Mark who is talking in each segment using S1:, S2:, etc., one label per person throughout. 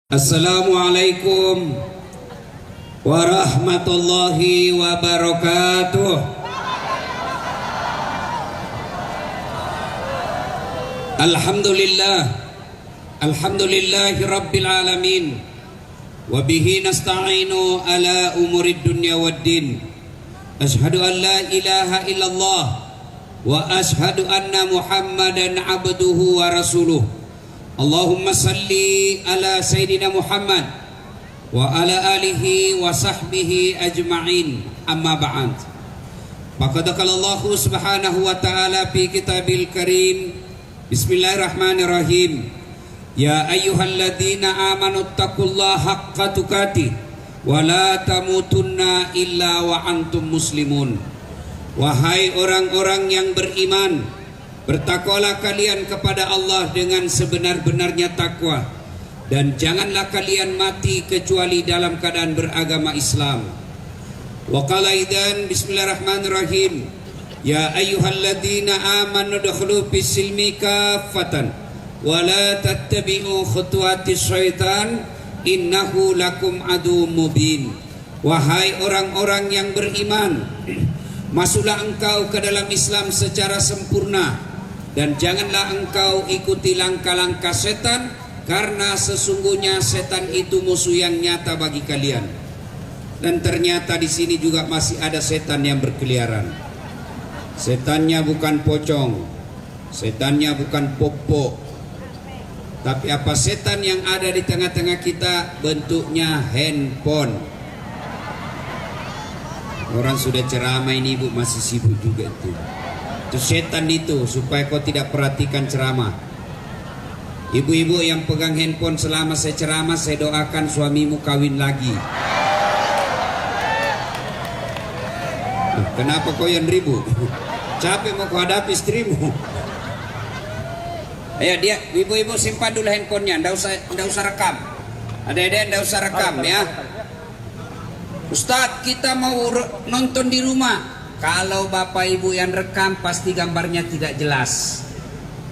S1: Assalamualaikum warahmatullahi wabarakatuh. Alhamdulillahi rabbil alamin. Wabihi nasta'inu ala umurid dunya waddin. Ashhadu an la ilaha illallah wa ashhadu anna Muhammadan abduhu wa rasuluh. Allahumma salli ala Sayyidina Muhammad wa ala alihi wa sahbihi ajma'in, amma ba'd. Faqad qala Allah subhanahu wa ta'ala fi kitabil karim. Bismillahirrahmanirrahim. Ya ayyuhalladzina amanu taqullaha haqqa tuqatih wa la tamutunna illa wa antum muslimun. Wahai orang-orang yang beriman, bertakwalah kalian kepada Allah dengan sebenar-benarnya takwa, dan janganlah kalian mati kecuali dalam keadaan beragama Islam. Wa qala idzan bismillahirrahmanirrahim. Ya ayyuhalladzina amanu udkhulu fis-silmi kaffatan wa la tattabi'u khutuwatis syaitan innahu lakum aduwwum mubin. Wahai orang-orang yang beriman, masuklah engkau ke dalam Islam secara sempurna, dan janganlah engkau ikuti langkah-langkah setan, karena sesungguhnya setan itu musuh yang nyata bagi kalian. Dan ternyata di sini juga masih ada setan yang berkeliaran. Setannya bukan pocong, setannya bukan popok, tapi apa setan yang ada di tengah-tengah kita? Bentuknya handphone. Orang sudah ceramah ini ibu masih sibuk juga itu. Itu setan itu, supaya kau tidak perhatikan ceramah. Ibu-ibu yang pegang handphone selama saya ceramah, saya doakan suamimu kawin lagi. Kenapa kau yang ribut? Capek mau kau hadapi istrimu. Ayo dia, ibu-ibu simpan dulu handphonenya, ndak usah rekam. Ada ndak usah rekam ya. Ustadz, kita mau nonton di rumah. Kalau bapak ibu yang rekam pasti gambarnya tidak jelas.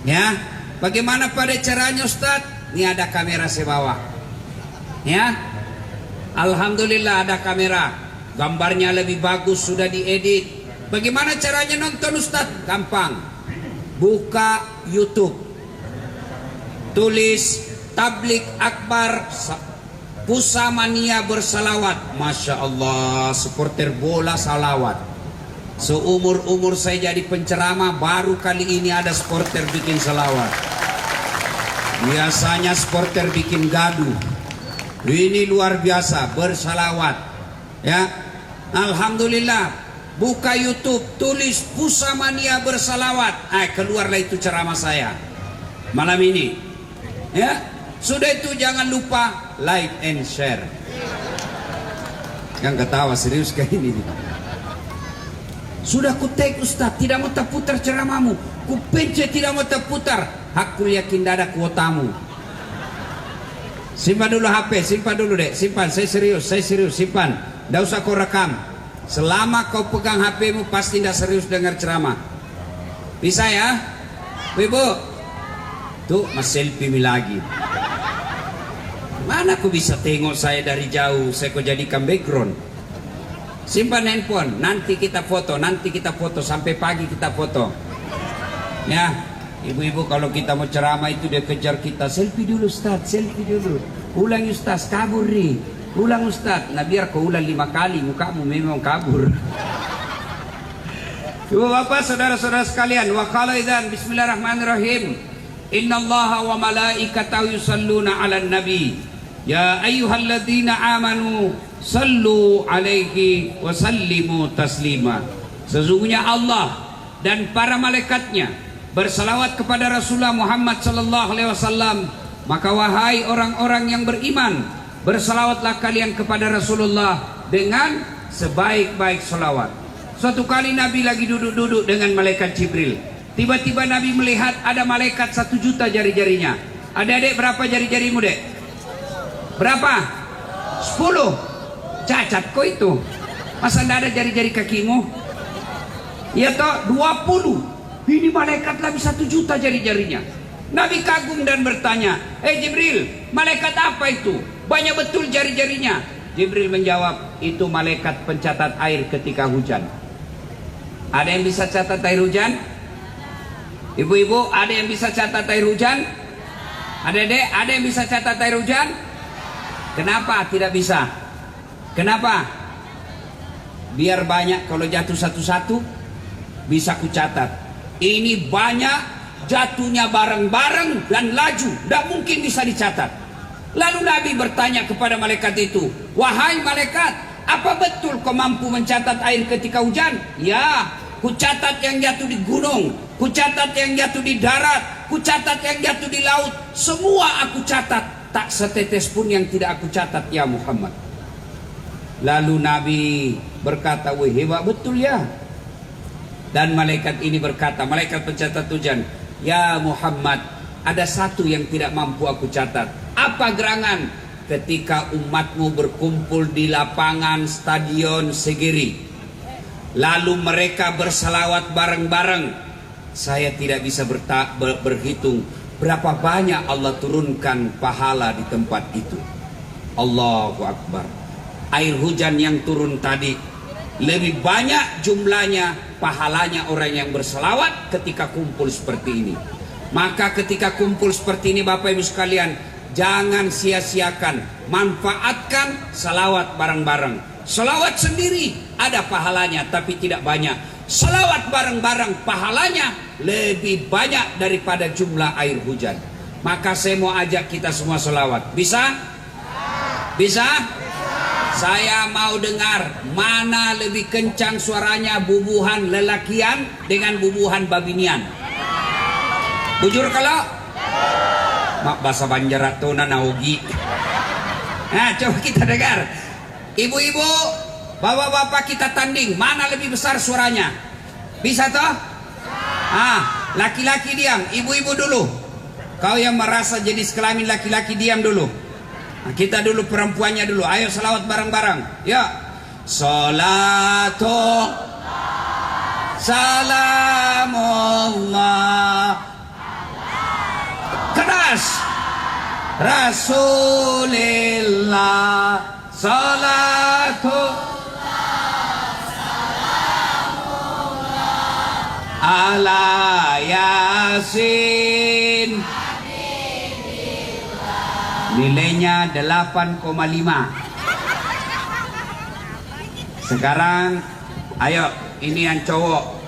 S1: Ya, bagaimana pada caranya Ustadz? Ini ada kamera saya bawa. Ya, alhamdulillah ada kamera. Gambarnya lebih bagus, sudah diedit. Bagaimana caranya nonton Ustadz? Gampang. Buka YouTube. Tulis Tablik Akbar Pusamania bersalawat. Masya Allah, supporter bola salawat. Seumur-umur saya jadi penceramah, baru kali ini ada supporter bikin salawat. Biasanya supporter bikin gaduh. Ini luar biasa, bersalawat. Ya, alhamdulillah. Buka YouTube, tulis Pusamania bersalawat. Keluarlah itu ceramah saya malam ini. Ya, sudah itu jangan lupa like and share. Yang ketawa serius kayak ini. Sudah ku take Ustaz, tidak mau terputar ceramahmu. Ku pencet tidak mau terputar. Aku yakin tidak ada kuotamu. Simpan dulu HP, simpan dulu dek, simpan. Saya serius, simpan. Tidak usah kau rekam. Selama kau pegang HPmu pasti tidak serius dengar ceramah. Bisa ya? Ibu, tuh mas selfie lagi. Mana aku bisa tengok saya dari jauh? Saya kau jadikan background. Simpan handphone, nanti kita foto, sampai pagi kita foto. Ya, ibu-ibu kalau kita mau ceramah itu dia kejar kita, selfie dulu Ustaz, selfie dulu. Ulang Ustaz, kabur nih. Ulang Ustaz. Nah biar kau ulang 5 kali, mukamu memang kabur. Ibu bapak, saudara-saudara sekalian, wa qala idzan bismillahirrahmanirrahim. Innallaha wa malaikatahu yusalluna 'alan nabi. Ya ayyuhalladzina amanu sallu alaihi wa sallimu taslima. Sesungguhnya Allah dan para malaikatnya bersalawat kepada Rasulullah Muhammad sallallahu alaihi wasallam. Maka wahai orang-orang yang beriman, bersalawatlah kalian kepada Rasulullah dengan sebaik-baik salawat. Suatu kali Nabi lagi duduk-duduk dengan malaikat Jibril. Tiba-tiba Nabi melihat ada malaikat 1 juta jari-jarinya. Adik-adik, berapa jari-jarimu dek? Berapa? 10. Cacat kok itu. Masa tidak ada jari-jari kakimu? Ya toh, 20. Ini malaikat lagi 1 juta jari-jarinya. Nabi kagum dan bertanya, Jibril, malaikat apa itu? Banyak betul jari-jarinya. Jibril menjawab, itu malaikat pencatat air ketika hujan. Ada yang bisa catat air hujan? Ibu-ibu, ada yang bisa catat air hujan? Adik-adik, ada yang bisa catat air hujan? Kenapa tidak bisa? Kenapa? Biar banyak, kalau jatuh satu-satu bisa ku catat. Ini banyak jatuhnya bareng-bareng dan laju, tidak mungkin bisa dicatat. Lalu Nabi bertanya kepada malaikat itu, wahai malaikat, apa betul kau mampu mencatat air ketika hujan? Ya, ku catat yang jatuh di gunung, ku catat yang jatuh di darat, ku catat yang jatuh di laut. Semua aku catat, tak setetes pun yang tidak aku catat ya Muhammad. Lalu Nabi berkata, wih hebat betul ya. Dan malaikat ini berkata, malaikat pencatat hujan, ya Muhammad, ada satu yang tidak mampu aku catat. Apa gerangan? Ketika umatmu berkumpul di lapangan stadion Segiri, lalu mereka bersalawat bareng-bareng, saya tidak bisa berhitung berapa banyak Allah turunkan pahala di tempat itu. Allahu Akbar. Air hujan yang turun tadi lebih banyak jumlahnya pahalanya orang yang berselawat ketika kumpul seperti ini. Maka ketika kumpul seperti ini Bapak Ibu sekalian, jangan sia-siakan, manfaatkan salawat bareng-bareng. Salawat sendiri ada pahalanya tapi tidak banyak. Salawat bareng-bareng pahalanya lebih banyak daripada jumlah air hujan. Maka saya mau ajak kita semua salawat. Bisa? Bisa? Saya mau dengar mana lebih kencang suaranya, bubuhan lelakian dengan bubuhan babinian. Bujur kalau? Mak bahasa Banjaratuna naugi. Nah, coba kita dengar. Ibu-ibu, bapak-bapak kita tanding, mana lebih besar suaranya? Bisa toh? Laki-laki diam, ibu-ibu dulu. Kau yang merasa jenis kelamin laki-laki diam dulu. Nah, kita dulu perempuannya dulu. Ayo salawat bareng-bareng. Ya. Salatu salamullah keras Rasulillah salatu ala yasin. Nilainya 8,5. Sekarang ayo, ini yang cowok.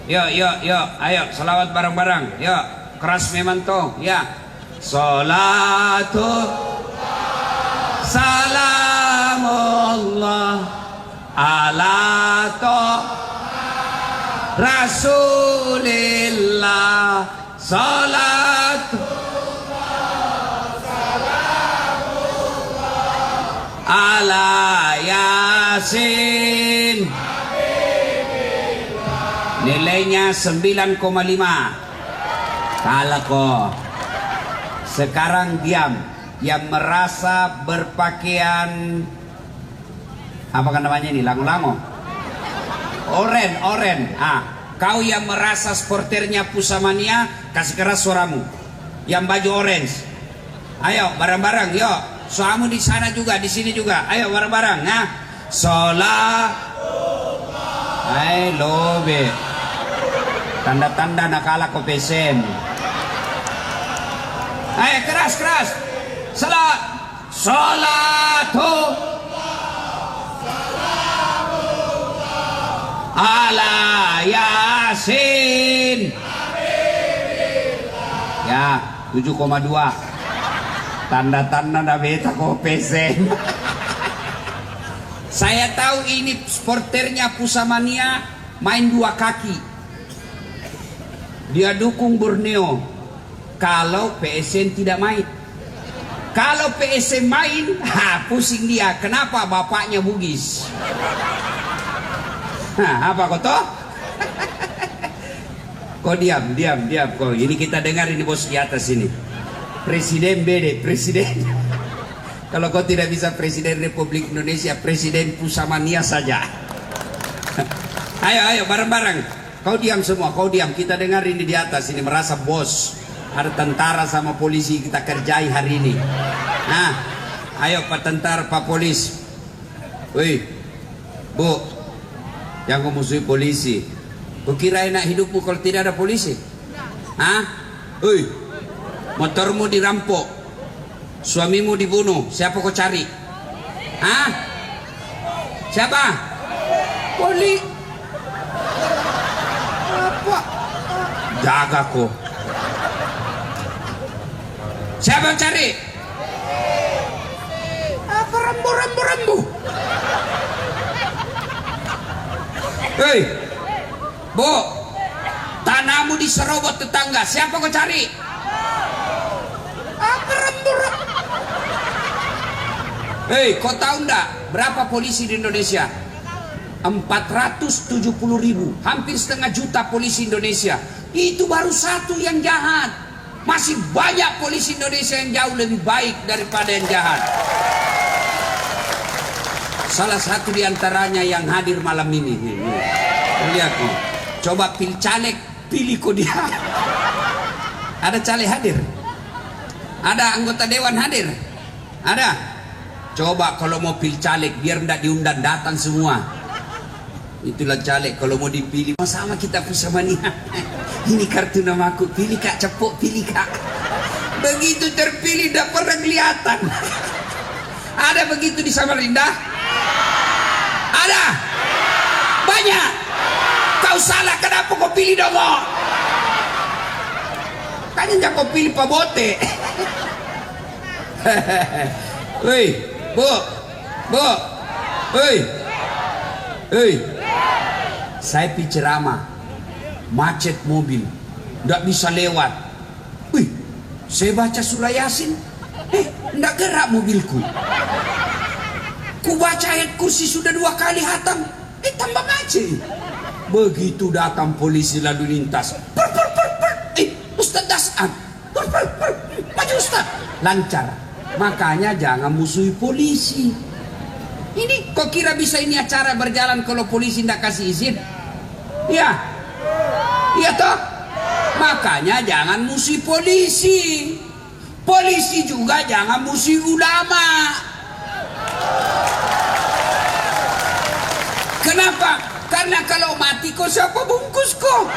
S1: Yuk, ayo salawat bareng-bareng. Yuk, keras memang toh. Ya. Salatu salamullah ala Rasulillah salatu ala yasin. Nilainya 9,5. Kalah kok. Sekarang diam. Yang merasa berpakaian apa kan namanya ini, lango-lango, oren. Kau yang merasa sporternya Pusamania, kasih keras suaramu. Yang baju orange, ayo bareng-bareng, yuk. Suamu di sana juga, di sini juga. Ayo bareng-bareng. Nah, sholat. Hai lobe. Tanda-tanda nakala ko pesen. Ayo keras. Salat. Salatu ala yasin. Ya, 7,2. Tanda-tanda na beta ko pesen. Saya tahu ini sporternya Pusamania main 2 kaki. Dia dukung Borneo. Kalau PSN tidak main. Kalau PSN main, pusing dia. Kenapa? Bapaknya Bugis. Apa kau toh? Kau diam. Kau. Ini kita dengar ini bos di atas ini. Presiden bede, presiden. Kalau kau tidak bisa presiden Republik Indonesia, presiden Pusamania saja. Ayo bareng-bareng. Kau diam semua, kau diam. Kita dengar ini di atas ini merasa bos. Ada tentara sama polisi kita kerjai hari ini. Nah, ayo Pak Tentara, Pak Polis. Woi, Bu, yang memusuhi polisi. Kau kira enak hidupmu kalau tidak ada polisi? Hah? Woi, motormu dirampok, suamimu dibunuh, siapa kau cari? Hah? Siapa? Poli. Apa? Jaga kau. Siapa yang cari? Apa rambu? Hei, Bu, tanahmu diserobot tetangga. Siapa kau cari? Apa rambu? Hei, kau tahu enggak berapa polisi di Indonesia? 470.000, hampir setengah juta polisi Indonesia. Itu baru satu yang jahat. Masih banyak polisi Indonesia yang jauh lebih baik daripada yang jahat. Salah satu diantaranya yang hadir malam ini. Lihat nih. Coba pilih caleg, pilih kok dia. Ada caleg hadir? Ada anggota dewan hadir? Ada? Coba kalau mau pilih caleg biar tidak diundang, datang semua. Itulah caleg kalau mau dipilih. Sama kita pun sama nih. Ini kartu namaku, pilih Kak, cepuk pilih Kak. Begitu terpilih tidak pernah kelihatan. Ada begitu di Samarinda? Ada? Banyak? Kau salah, kenapa kau pilih Dongo? Kan yang kau pilih Pak Bote. Hei, Bu, hei, saya pergi ceramah, macet mobil, tidak bisa lewat. Wih, saya baca surah Yasin, tidak gerak mobilku. Ku baca ayat kursi sudah 2 kali hatam, tambah macet. Begitu datang polisi lalu lintas, Ustaz Das'ad, maju Ustaz, lancar. Makanya jangan musuhi polisi. Ini kok kira bisa ini acara berjalan kalau polisi tidak kasih izin? Iya, iya toh. Makanya jangan musuhi polisi. Polisi juga jangan musuhi ulama. Kenapa? Karena kalau mati kok siapa bungkus kok?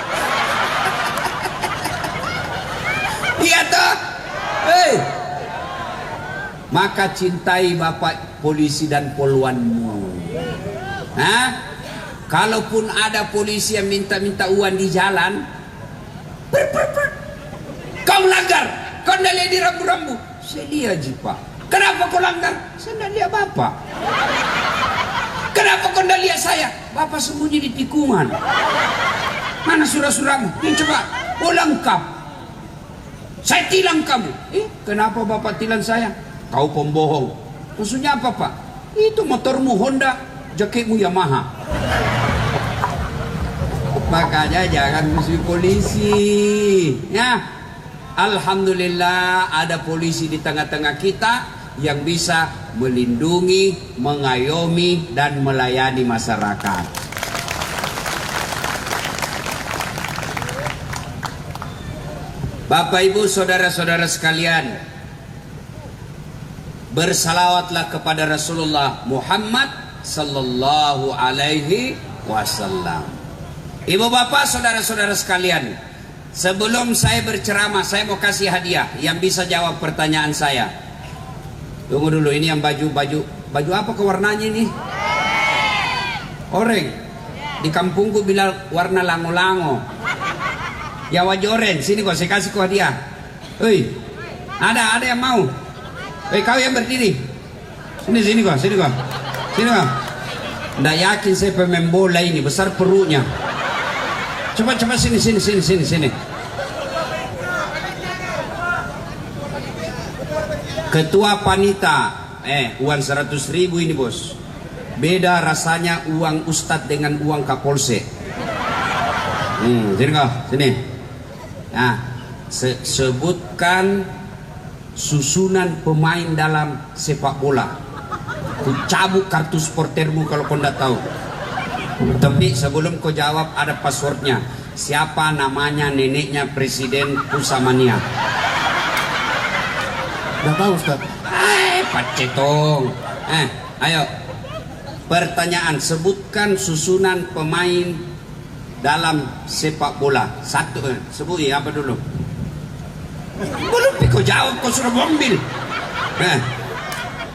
S1: Iya toh. Hei, maka cintai bapak polisi dan poluanmu. Hah? Kalaupun ada polisi yang minta-minta uang di jalan, kau melanggar, kau tidak lihat di rambu-rambu. Saya lihat Pak. Kenapa kau langgar? Saya tidak lihat bapak. Kenapa kau tidak lihat saya? Bapak sembunyi di tikungan. Mana surah-surahmu? Ini coba, oh lengkap. Saya tilang kamu. Kenapa bapak tilang saya? Kau pembohong. Maksudnya apa Pak? Itu motormu Honda, jaketmu Yamaha. Makanya jangan musuh polisi. Ya, alhamdulillah ada polisi di tengah-tengah kita yang bisa melindungi, mengayomi dan melayani masyarakat. Bapak Ibu saudara-saudara sekalian, bersalawatlah kepada Rasulullah Muhammad sallallahu alaihi wasallam. Ibu bapak saudara-saudara sekalian, sebelum saya berceramah saya mau kasih hadiah yang bisa jawab pertanyaan saya. Tunggu dulu, ini yang baju apa ke warnanya ini? Oranye. Di kampungku bilang warna lango-lango. Ya wajah oranye, sini kok saya kasih kau hadiah. Hei, ada yang mau? Kau yang berdiri. Sini kok. Nggak yakin saya pemain bola ini, besar perutnya. Coba sini. Ketua Panita, uang 100.000 ini bos. Beda rasanya uang Ustadz dengan uang Kapolsek. Sini kau, sini. Nah, sebutkan susunan pemain dalam sepak bola. Ku cabut kartu supportermu kalau kau tidak tahu. Tapi sebelum kau jawab ada passwordnya. siapa namanya neneknya Presiden Pusamania?
S2: Nggak tahu Ustaz.
S1: Pak Cetong. Ayo. Pertanyaan, sebutkan susunan pemain dalam sepak bola. Satu, sebut ya apa dulu? Belum kau jawab, kau suruh mobil.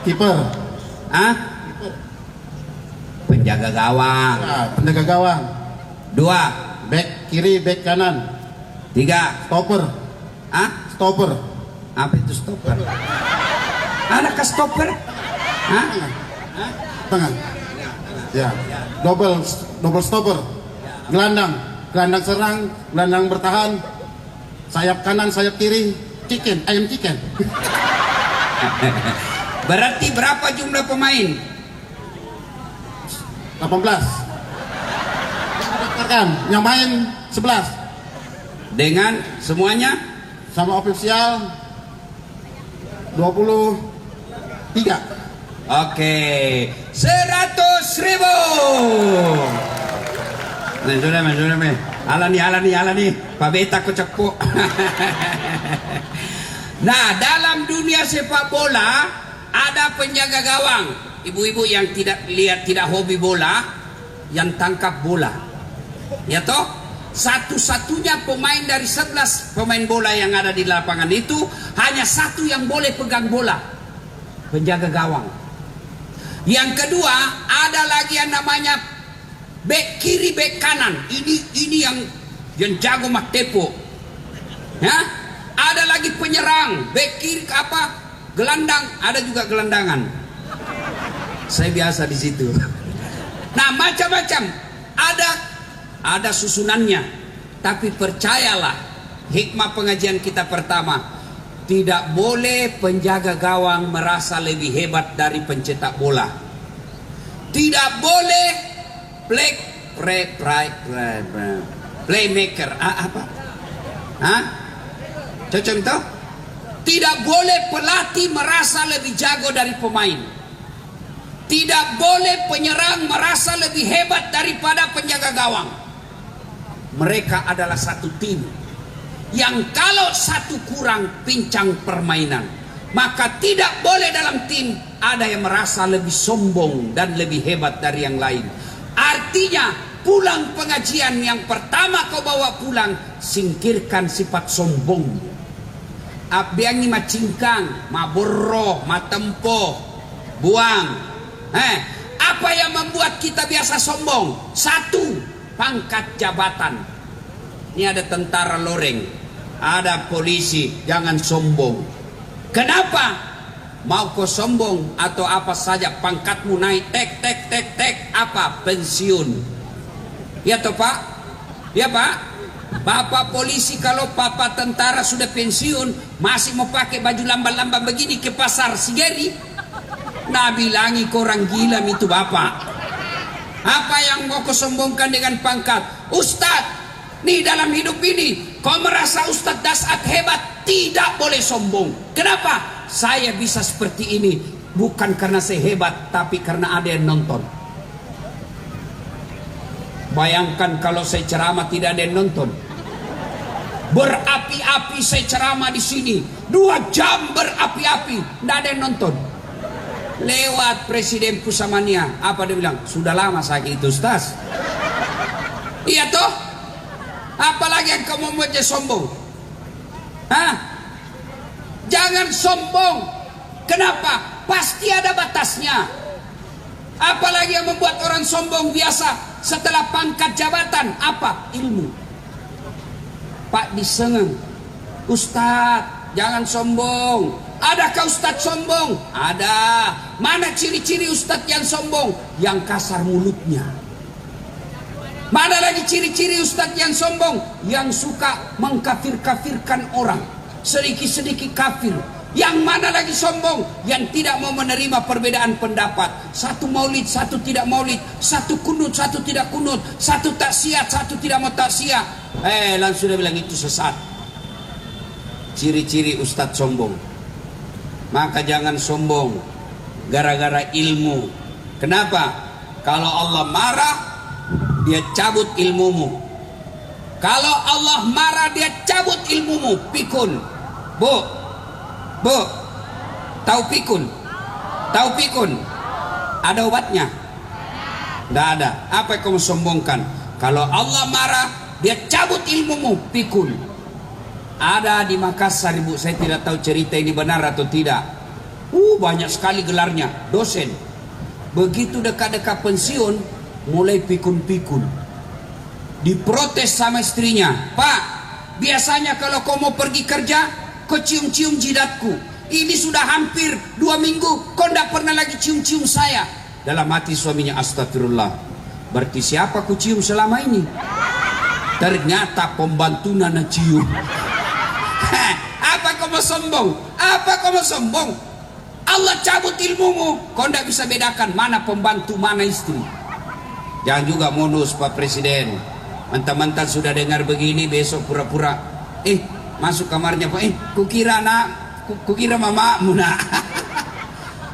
S2: Kiper.
S1: Penjaga gawang.
S2: Penjaga gawang.
S1: 2.
S2: Back kiri, back kanan.
S1: 3.
S2: Stopper. Stopper.
S1: Apa itu stopper? Adakah stopper?
S2: Tengah. Ya. Double stopper. Gelandang serang, gelandang bertahan. Sayap kanan, sayap kiri. Ayam chicken.
S1: Berarti berapa jumlah pemain?
S2: 18. Yang main 11.
S1: Dengan semuanya?
S2: Sama ofisial 23.
S1: Oke, 100.000. Sudah. Alani. Pak Beta ko cepu. Nah, dalam dunia sepak bola ada penjaga gawang. Ibu-ibu yang tidak hobi bola, yang tangkap bola. Ya toh? Satu-satunya pemain dari 11 pemain bola yang ada di lapangan itu hanya satu yang boleh pegang bola. Penjaga gawang. Yang kedua, ada lagi yang namanya bek kiri, bek kanan. Ini yang jago mak tepo. Ya? Ada lagi penyerang, bek kiri gelandang, ada juga gelandangan. Saya biasa di situ. Nah, macam-macam. Ada susunannya. Tapi percayalah, hikmah pengajian kita pertama, tidak boleh penjaga gawang merasa lebih hebat dari pencetak bola. Tidak boleh playmaker. Cocok itu? Tidak boleh pelatih merasa lebih jago dari pemain. Tidak boleh penyerang merasa lebih hebat daripada penjaga gawang. Mereka adalah satu tim yang kalau satu kurang pincang permainan, maka tidak boleh dalam tim ada yang merasa lebih sombong dan lebih hebat dari yang lain. Artinya pulang pengajian yang pertama kau bawa pulang, singkirkan sifat sombong. Abiangi macingkang, maborro, matempo, buang. Apa yang membuat kita biasa sombong? 1, pangkat jabatan. Ini ada tentara loreng, ada polisi, jangan sombong. Kenapa? Mau kau sombong atau apa saja pangkatmu naik tek, apa? Pensiun. Ya toh Pak? Ya Pak? Bapak polisi kalau papa tentara sudah pensiun masih mau pakai baju lamban-lamban begini ke pasar Sigeri? Nah, bilangi korang gila itu bapak. Apa yang mau kau sombongkan dengan pangkat? Ustadz, nih dalam hidup ini kau merasa Ustadz Dasat hebat, tidak boleh sombong. Kenapa? Saya bisa seperti ini bukan karena saya hebat, tapi karena ada yang nonton. Bayangkan kalau saya ceramah tidak ada yang nonton. Berapi-api saya ceramah di sini 2 jam berapi-api, tidak ada yang nonton. Lewat Presiden Pusamania, apa dia bilang? Sudah lama sakit itu Ustaz. Iya toh? Apalagi yang kamu membuat dia sombong? Jangan sombong. Kenapa? Pasti ada batasnya. Apalagi yang membuat orang sombong biasa setelah pangkat jabatan apa? Ilmu. Pak disengeng, Ustadz jangan sombong. Adakah Ustadz sombong? Ada. Mana ciri-ciri Ustadz yang sombong? Yang kasar mulutnya. Mana lagi ciri-ciri Ustadz yang sombong? Yang suka mengkafir-kafirkan orang, sedikit-sedikit kafir. Yang mana lagi sombong? Yang tidak mau menerima perbedaan pendapat. Satu maulid, satu tidak maulid. Satu kunut, satu tidak kunut. Satu taksiat, satu tidak mau taksiat. Langsung dia bilang itu sesat. Ciri-ciri Ustadz sombong. Maka jangan sombong gara-gara ilmu. Kenapa? Kalau Allah marah, dia cabut ilmumu. Kalau Allah marah dia cabut ilmumu. Pikun. Bu, tahu pikun? Tahu pikun? Ada obatnya? Tidak ada. Apa yang kamu sombongkan? Kalau Allah marah dia cabut ilmumu. Pikun. Ada di Makassar, ibu, saya tidak tahu cerita ini benar atau tidak. Banyak sekali gelarnya, dosen. Begitu dekat-dekat pensiun, mulai pikun-pikun. Diprotes sama istrinya, Pak, biasanya kalau kau mau pergi kerja, kau cium-cium jidatku. Ini sudah hampir 2 minggu, kau tidak pernah lagi cium-cium saya. Dalam hati suaminya, astagfirullah, berarti siapa ku cium selama ini? Ternyata pembantu nana cium. Apa kau mau sombong? Apa kau mau sombong? Allah cabut ilmumu, kau tidak bisa bedakan mana pembantu, mana istri. Jangan juga modus Pak Presiden. Mantan-mantan sudah dengar begini, besok pura-pura masuk kamarnya Pak. Kukira mamamu nak.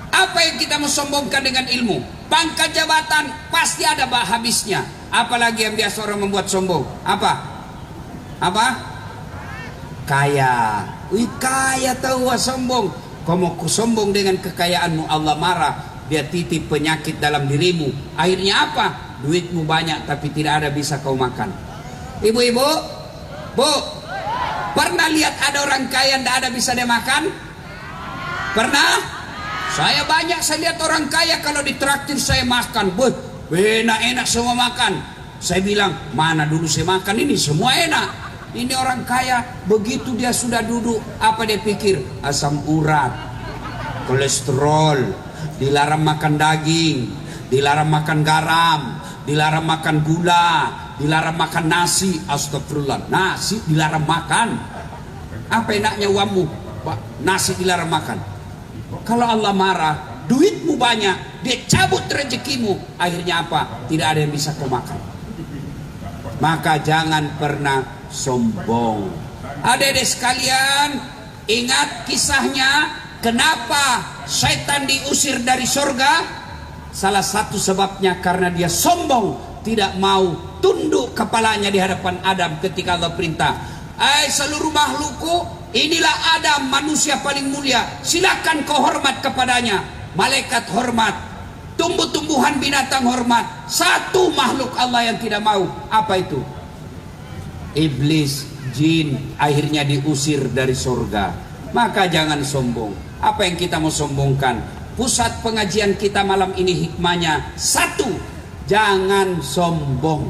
S1: Apa yang kita mau sombongkan dengan ilmu? Pangkat jabatan pasti ada habisnya. Apalagi yang biasa orang membuat sombong. Apa? Kaya. Kaya tahu sombong. Kau mau sombong dengan kekayaanmu, Allah marah. Dia titip penyakit dalam dirimu. Akhirnya apa? Duitmu banyak tapi tidak ada bisa kau makan. Ibu-ibu, Bu, pernah lihat ada orang kaya tidak ada bisa dia makan? Pernah? Saya lihat orang kaya kalau ditraktir saya makan. Enak-enak semua makan. Saya bilang, mana dulu saya makan ini semua enak. Ini orang kaya, begitu dia sudah duduk, apa dia pikir? Asam urat, kolesterol, dilarang makan daging, dilarang makan garam, dilarang makan gula, dilarang makan nasi. Astagfirullah, nasi dilarang makan. Apa enaknya uangmu? Nasi dilarang makan. Kalau Allah marah, duitmu banyak, dia cabut rezekimu. Akhirnya apa? Tidak ada yang bisa kau makan. Maka jangan pernah sombong. Adik-adik sekalian, ingat kisahnya kenapa setan diusir dari surga? Salah satu sebabnya karena dia sombong, tidak mau tunduk kepalanya di hadapan Adam ketika Allah perintah, seluruh makhlukku, inilah Adam, manusia paling mulia, silakan kau hormat kepadanya. Malaikat hormat, tumbuh-tumbuhan binatang hormat. Satu makhluk Allah yang tidak mau. Apa itu? Iblis, jin, akhirnya diusir dari surga. Maka jangan sombong. Apa yang kita mau sombongkan? Pusat pengajian kita malam ini hikmahnya satu, jangan sombong.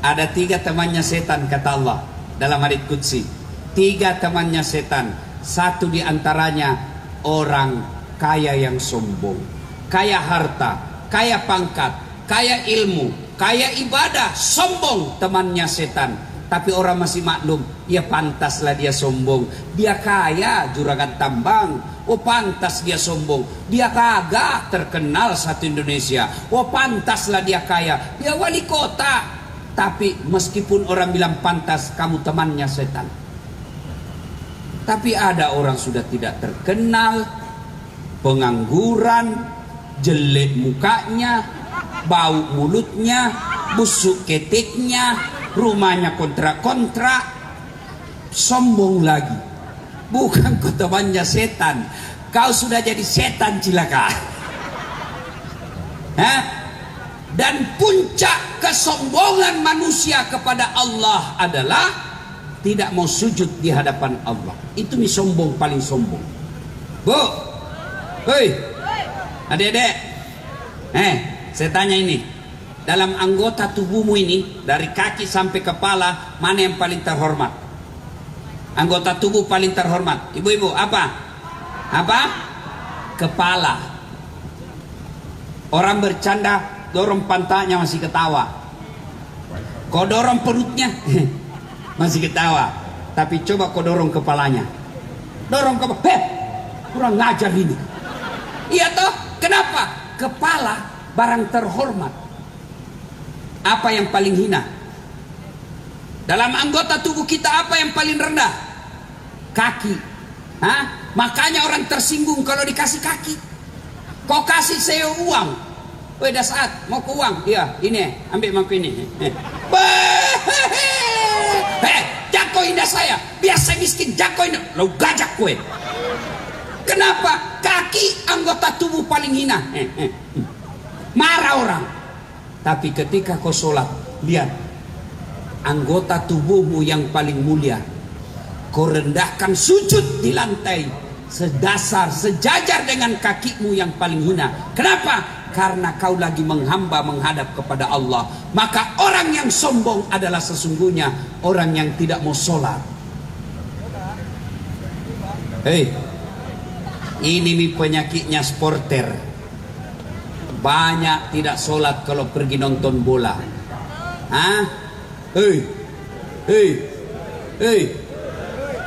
S1: Ada 3 temannya setan kata Allah dalam hadits qudsi. 3 temannya setan. Satu diantaranya orang kaya yang sombong, kaya harta, kaya pangkat, kaya ilmu, kaya ibadah, sombong temannya setan. Tapi orang masih maklum, ya pantaslah dia sombong. Dia kaya juragan tambang, pantas dia sombong. Dia kagak terkenal satu Indonesia, pantaslah dia kaya. Dia wali kota. Tapi meskipun orang bilang pantas, kamu temannya setan. Tapi ada orang sudah tidak terkenal, pengangguran, jelek mukanya, bau mulutnya, busuk keteknya, rumahnya kontrak-kontrak, sombong lagi. Bukan kau temannya setan, kau sudah jadi setan cilaka. Dan puncak kesombongan manusia kepada Allah adalah tidak mau sujud di hadapan Allah. Itu nih sombong, paling sombong. Bu, adik-adik, saya tanya ini, dalam anggota tubuhmu ini, dari kaki sampai kepala, mana yang paling terhormat? Anggota tubuh paling terhormat, ibu-ibu, apa? Kepala. Orang bercanda, dorong pantatnya masih ketawa. Kau dorong perutnya, masih ketawa. Tapi coba kau dorong kepalanya, dorong kepala, kurang ngajar ini. Iya toh, kenapa? Kepala barang terhormat. Apa yang paling hina? Dalam anggota tubuh kita apa yang paling rendah? Kaki. Makanya orang tersinggung kalau dikasih kaki. Kau kasih saya uang, Weh dah saat mau ke uang. Ya ini ambil mangkuk ini. Jako indah saya. Biasa miskin jako indah. Lo gajak kue. Kenapa? Kaki anggota tubuh paling hina. Marah orang. Tapi ketika kau sholat, lihat anggota tubuhmu yang paling mulia. Kau rendahkan sujud di lantai sedasar, sejajar dengan kakimu yang paling hina. Kenapa? Karena kau lagi menghamba menghadap kepada Allah. Maka orang yang sombong adalah sesungguhnya orang yang tidak mau sholat. Hei, ini nih penyakitnya sporter. Banyak tidak sholat kalau pergi nonton bola. Hah? Hei, hei, hei.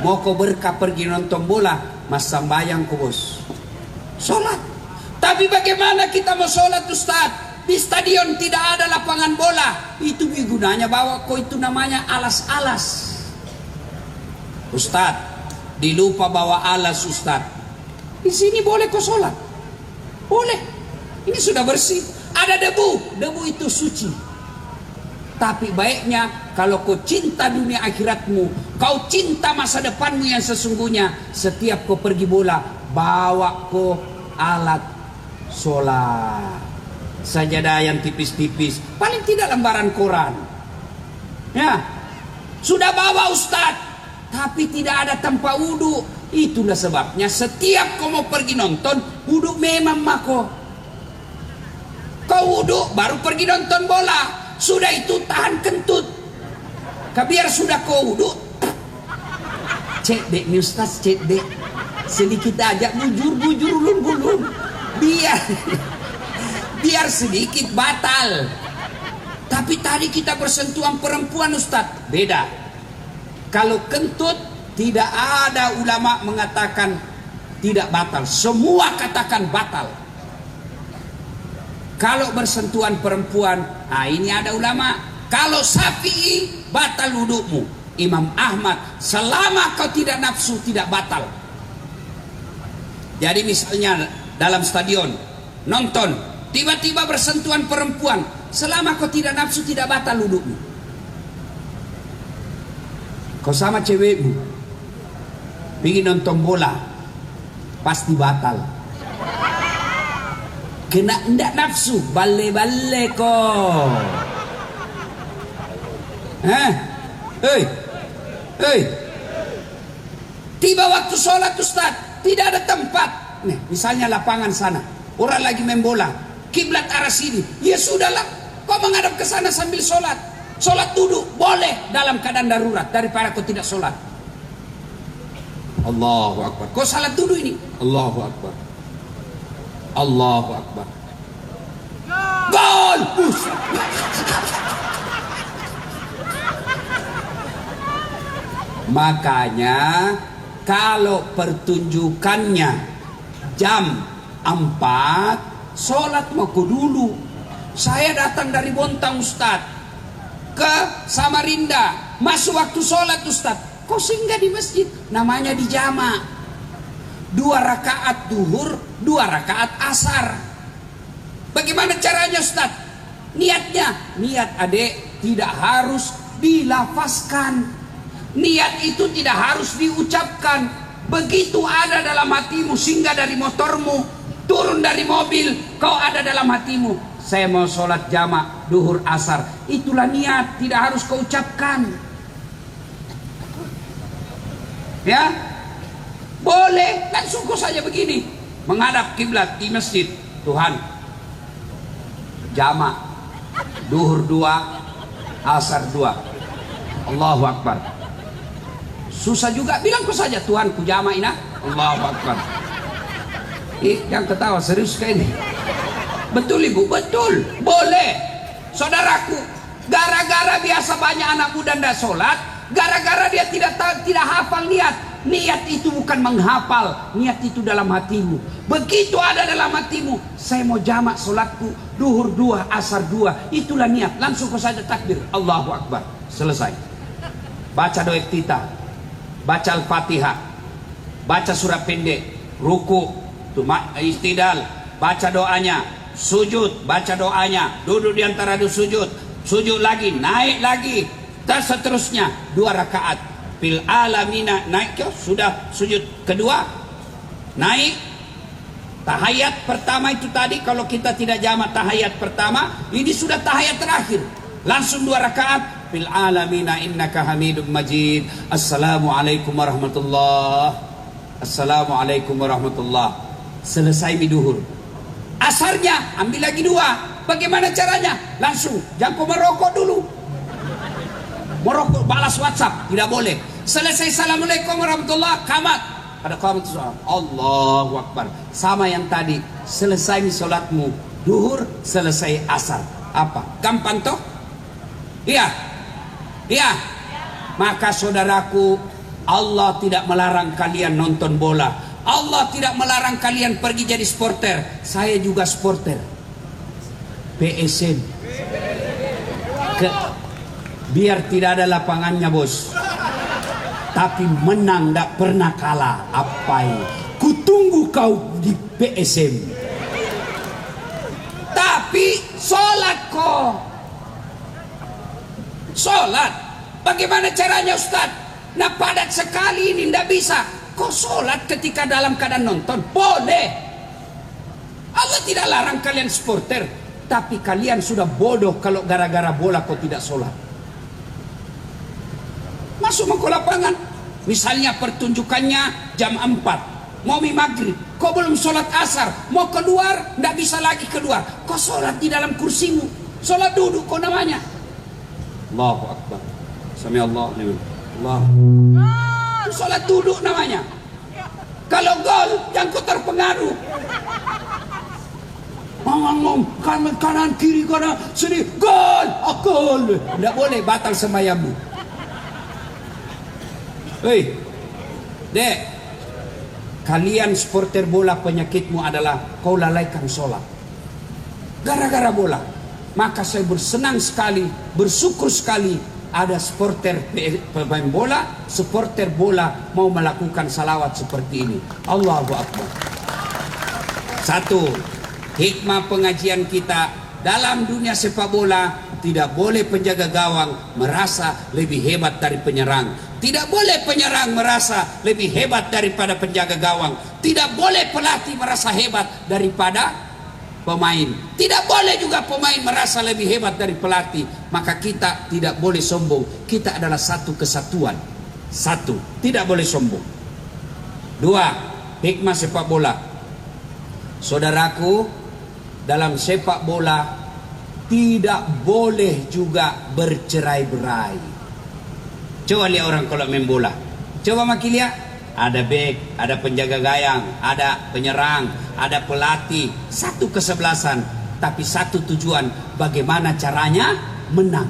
S1: Mau kau berkah pergi nonton bola, mas sambayang kau bos. Sholat. Tapi bagaimana kita mau sholat Ustaz? Di stadion tidak ada lapangan bola. Itu gunanya bawa kau itu namanya alas-alas. Ustaz, dilupa bawa alas Ustaz. Di sini boleh kau sholat? Boleh. Ini sudah bersih. Ada debu. Debu itu suci. Tapi baiknya kalau kau cinta dunia akhiratmu, kau cinta masa depanmu yang sesungguhnya, setiap kau pergi bola, bawa kau alat sholat, sajadah yang tipis-tipis, paling tidak lembaran koran. Ya, sudah bawa Ustaz, tapi tidak ada tempat wudhu. Itulah sebabnya setiap kau mau pergi nonton, wudhu memang mako. Kau wudhu baru pergi nonton bola. Sudah itu tahan kentut. Biar sudah kau wudhu, cek dek nih Ustaz, cek dek. Sedikit aja bujur ulun. Biar sedikit batal. Tapi tadi kita bersentuhan perempuan Ustaz, beda. Kalau kentut tidak ada ulama mengatakan tidak batal, semua katakan batal. Kalau bersentuhan perempuan, nah ini ada ulama. Kalau Syafi'i batal wudukmu. Imam Ahmad, selama kau tidak nafsu tidak batal. Jadi misalnya dalam stadion nonton, tiba-tiba bersentuhan perempuan, selama kau tidak nafsu tidak batal wudukmu. Kau sama cewekmu pergi nonton bola, pasti batal. Kena ndak nafsu, bale kau. Hei. Tiba waktu sholat Ustaz, tidak ada tempat. Nih, misalnya lapangan sana, orang lagi main bola, kiblat arah sini. Ya sudahlah, kau menghadap ke sana sambil sholat. Sholat duduk boleh dalam keadaan darurat daripada kau tidak sholat. Allahu Akbar. Kau salat duduk ini. Allahu Akbar. Allahu Akbar. Gol! Makanya kalau pertunjukannya jam 4, sholat maku dulu. Saya datang dari Bontang Ustaz ke Samarinda, masuk waktu sholat Ustaz, kau singgah di masjid, namanya di jama'. 2 rakaat duhur, 2 rakaat asar. Bagaimana caranya Ustaz? Niatnya, niat adek tidak harus dilafazkan. Niat itu tidak harus diucapkan. Begitu ada dalam hatimu, singgah dari motormu, turun dari mobil, kau ada dalam hatimu, saya mau sholat jama' duhur asar. Itulah niat, tidak harus kau ucapkan. Ya, boleh langsung kau saja begini, menghadap kiblat di masjid. Tuhan, jama' duhur 2, asar 2. Allahu Akbar. Susah juga, bilang kau saja, Tuhan ku jama' ina. Allahu Akbar. Yang ketawa serius kayak ini. Betul ibu, betul, boleh. Saudaraku, gara-gara biasa banyak anak muda tidak sholat, gara-gara dia tidak hafal niat. Niat itu bukan menghafal, niat itu dalam hatimu. Begitu ada dalam hatimu, saya mau jamak sholatku duhur 2, asar 2, itulah niat. Langsung kau saja takbir, Allahu Akbar, selesai. Baca doa iftitah, baca Al-Fatihah, baca surat pendek, ruku, istidal, baca doanya, sujud, baca doanya, duduk di antara dua sujud, sujud lagi, naik lagi, dan seterusnya 2 rakaat. Fil alamina, naik ke, sudah sujud kedua, naik. Tahiyat pertama itu tadi, kalau kita tidak jamak tahiyat pertama, ini sudah tahiyat terakhir, langsung 2 rakaat. Fil alamina innaka hamidum majid. Assalamualaikum warahmatullah. Assalamualaikum warahmatullah. Selesai biduhur. Asarnya ambil lagi 2. Bagaimana caranya? Langsung jangan merokok dulu. Merokok balas WhatsApp tidak boleh. Selesai assalamualaikum warahmatullah, kamat. Ada kamat Allahu Akbar. Sama yang tadi. Selesai sholatmu duhur, selesai asar. Apa? Gampang toh? Iya. Iya. Maka saudaraku, Allah tidak melarang kalian nonton bola. Allah tidak melarang kalian pergi jadi sporter. Saya juga sporter. PSM. Biar tidak ada lapangannya, bos. Tapi menang tidak pernah kalah. Apa ini? Kutunggu kau di PSM. Tapi sholat kok. Sholat. Bagaimana caranya, Ustaz? Nah, padat sekali ini tidak bisa. Kau sholat ketika dalam keadaan nonton? Boleh. Allah tidak larang kalian sporter. Tapi kalian sudah bodoh kalau gara-gara bola kau tidak sholat. Masuk ke lapangan. Misalnya pertunjukannya jam 4. Mau maghrib. Kau belum sholat asar. Mau keluar, tidak bisa lagi keluar. Kau sholat di dalam kursimu. Sholat duduk kau namanya. Allahu Akbar. Sami Allah. Allah. Itu sholat duduk namanya. Kalau gol, jangan kau terpengaruh. Kanan kiri kanan sini gol, gol. Tidak boleh, batal sembahyangmu. Hei, dek, kalian supporter bola, penyakitmu adalah kau lalaikan sholat gara-gara bola. Maka saya bersenang sekali, bersyukur sekali ada supporter pemain bola, supporter bola mau melakukan salawat seperti ini. Allahu Akbar. 1. Hikmah pengajian kita dalam dunia sepak bola, tidak boleh penjaga gawang merasa lebih hebat dari penyerang. Tidak boleh penyerang merasa lebih hebat daripada penjaga gawang. Tidak boleh pelatih merasa hebat daripada pemain. Tidak boleh juga pemain merasa lebih hebat dari pelatih. Maka kita tidak boleh sombong. Kita adalah satu kesatuan. 1. Tidak boleh sombong. 2. Hikmah sepak bola. Saudaraku, dalam sepak bola tidak boleh juga bercerai-berai. Coba lihat orang kalau main bola. Coba makin lihat. Ada bek, ada penjaga gayang, ada penyerang, ada pelatih. Satu kesebelasan, tapi satu tujuan. Bagaimana caranya menang.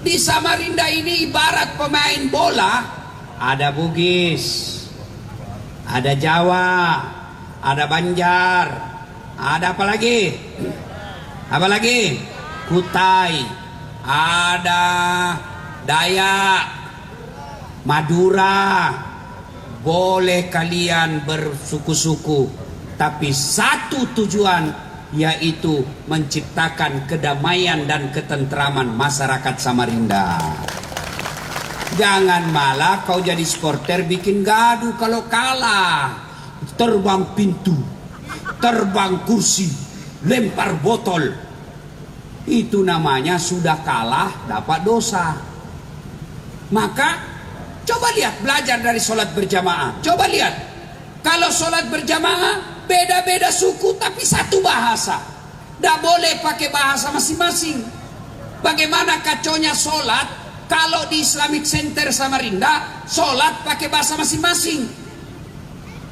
S1: Di Samarinda ini ibarat pemain bola. Ada Bugis, ada Jawa, ada Banjar, ada apa lagi? Apa lagi? Kutai, ada Dayak, Madura. Boleh kalian bersuku-suku, tapi satu tujuan, yaitu menciptakan kedamaian dan ketentraman masyarakat Samarinda. Jangan malah kau jadi supporter bikin gaduh kalau kalah. Terbang pintu, terbang kursi, lempar botol. Itu namanya sudah kalah dapat dosa. Maka coba lihat, belajar dari sholat berjamaah. Coba lihat, kalau sholat berjamaah beda-beda suku tapi satu bahasa. Tidak boleh pakai bahasa masing-masing. Bagaimana kacaunya sholat kalau di Islamic Center Samarinda sholat pakai bahasa masing-masing.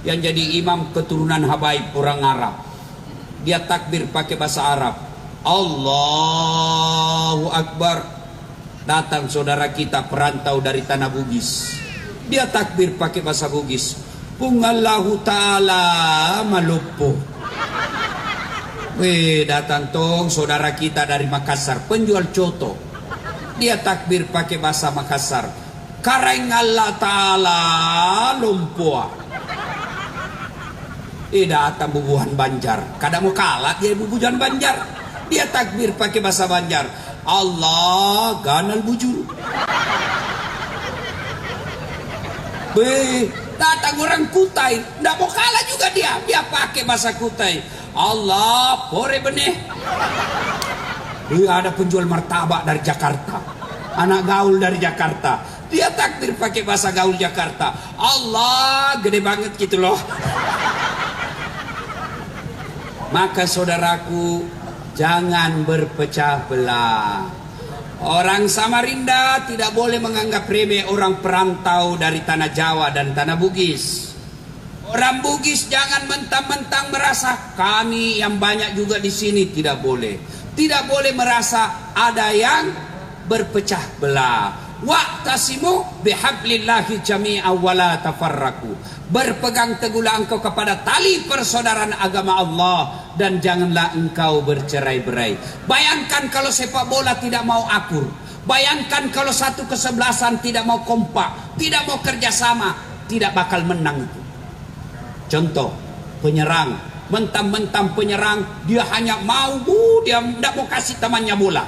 S1: Yang jadi imam keturunan Habaib, orang Arab. Dia takbir pakai bahasa Arab. Allahu Akbar. Datang saudara kita perantau dari tanah Bugis. Dia takbir pakai bahasa Bugis. Pungallahu ta'ala malupo. Datang tong saudara kita dari Makassar, penjual coto. Dia takbir pakai bahasa Makassar. Kareng Allah ta'ala lumpua. Datang Bubuhan Banjar. Kadang mau kalah dia Bubuhan Banjar. Dia takbir pakai bahasa Banjar. Allah ganal bujur. Datang orang Kutai, nggak mau kalah juga dia pakai bahasa Kutai. Allah pore benih. Ada penjual martabak dari Jakarta, anak gaul dari Jakarta, dia takbir pakai bahasa gaul Jakarta. Allah gede banget gitu loh. Maka saudaraku, jangan berpecah belah. Orang Samarinda tidak boleh menganggap remeh orang perantau dari tanah Jawa dan tanah Bugis. Orang Bugis jangan mentang-mentang merasa kami yang banyak juga di sini, tidak boleh. Tidak boleh merasa ada yang berpecah belah. Wa'tasimu bihablillahi jami'an wa la tafarraqu. Berpegang teguhlah engkau kepada tali persaudaraan agama Allah dan janganlah engkau bercerai-berai. Bayangkan kalau sepak bola tidak mau akur. Bayangkan kalau satu kesebelasan tidak mau kompak, tidak mau kerjasama, tidak bakal menang itu. Contoh, penyerang, mentang-mentang penyerang, dia hanya mau, dia tidak mau kasih temannya bola.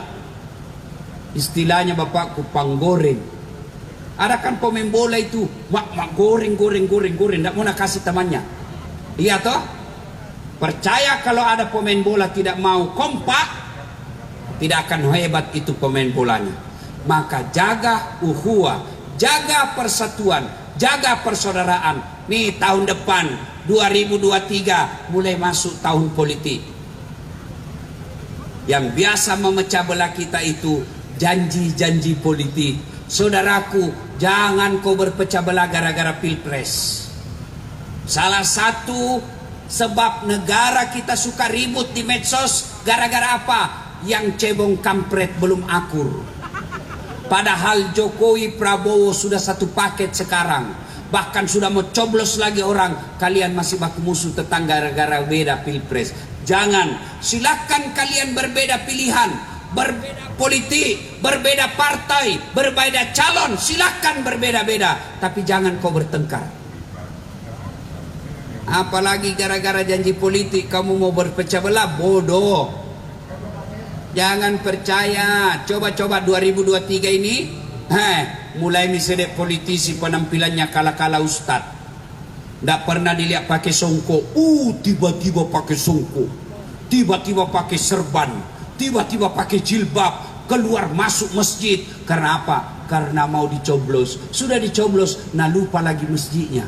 S1: Istilahnya bapakku, panggoreng. Ada kan pemain bola itu, goreng, tidak mau nak kasih temannya. Iya toh? Percaya kalau ada pemain bola tidak mau kompak, tidak akan hebat itu pemain bolanya. Maka jaga ukhuwah, jaga persatuan, jaga persaudaraan. Nih tahun depan 2023 mulai masuk tahun politik. Yang biasa memecah belah kita itu janji-janji politik. Saudaraku, jangan kau berpecah belah gara-gara pilpres. Salah satu sebab negara kita suka ribut di medsos gara-gara apa? Yang cebong kampret belum akur. Padahal Jokowi Prabowo sudah satu paket sekarang. Bahkan sudah mau coblos lagi orang. Kalian masih baku musuh tetangga gara-gara beda pilpres. Jangan, silakan kalian berbeda pilihan, berbeda politik, berbeda partai, berbeda calon, silakan berbeda-beda, tapi jangan kau bertengkar. Apalagi gara-gara janji politik kamu mau berpecah belah, bodoh. Jangan percaya. Coba-coba 2023 ini mulai misalnya politisi penampilannya kala-kala ustad. Tidak pernah dilihat pakai songkok. Tiba-tiba pakai songkok, tiba-tiba pakai serban, tiba-tiba pakai jilbab, keluar masuk masjid. Karena apa? Karena mau dicoblos. Sudah dicoblos, nah lupa lagi masjidnya.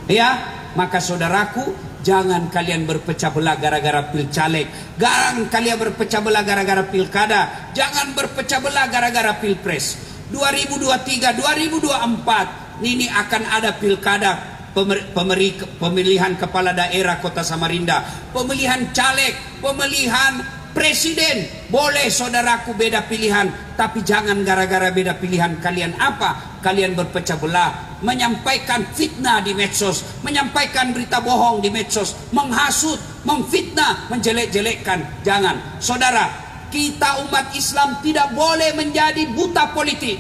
S1: Ya, maka saudaraku, jangan kalian berpecah belah gara-gara pilcaleg. Jangan kalian berpecah belah gara-gara pilkada. Jangan berpecah belah gara-gara pilpres. 2023, 2024 ini akan ada pilkada, pemilihan kepala daerah Kota Samarinda, pemilihan caleg, pemilihan presiden. Boleh saudaraku beda pilihan, tapi jangan gara-gara beda pilihan kalian apa? Kalian berpecah belah, menyampaikan fitnah di medsos, menyampaikan berita bohong di medsos, menghasut, memfitnah, menjelek-jelekkan. Jangan. Saudara, kita umat Islam tidak boleh menjadi buta politik.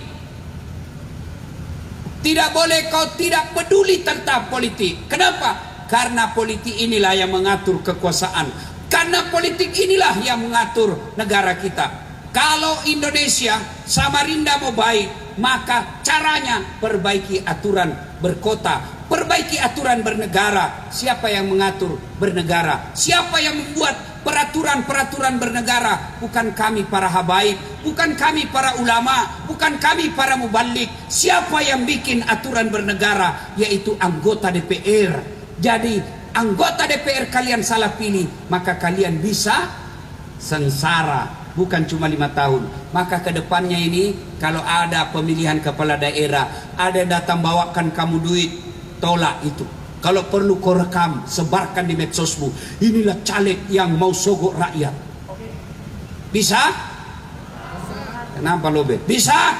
S1: Tidak boleh kau tidak peduli tentang politik. Kenapa? Karena politik inilah yang mengatur kekuasaan. Karena politik inilah yang mengatur negara kita. Kalau Indonesia, Samarinda mau baik, maka caranya perbaiki aturan berkota, perbaiki aturan bernegara. Siapa yang mengatur bernegara? Siapa yang membuat peraturan-peraturan bernegara? Bukan kami para habaib, bukan kami para ulama, bukan kami para mubalik. Siapa yang bikin aturan bernegara? Yaitu anggota DPR. Jadi anggota DPR kalian salah pilih, maka kalian bisa sengsara. Bukan cuma 5 tahun. Maka kedepannya ini kalau ada pemilihan kepala daerah, ada datang bawakan kamu duit, tolak itu. Kalau perlu kau rekam, sebarkan di medsosmu. Inilah caleg yang mau sogok rakyat. Bisa? Kenapa lo bet? Bisa?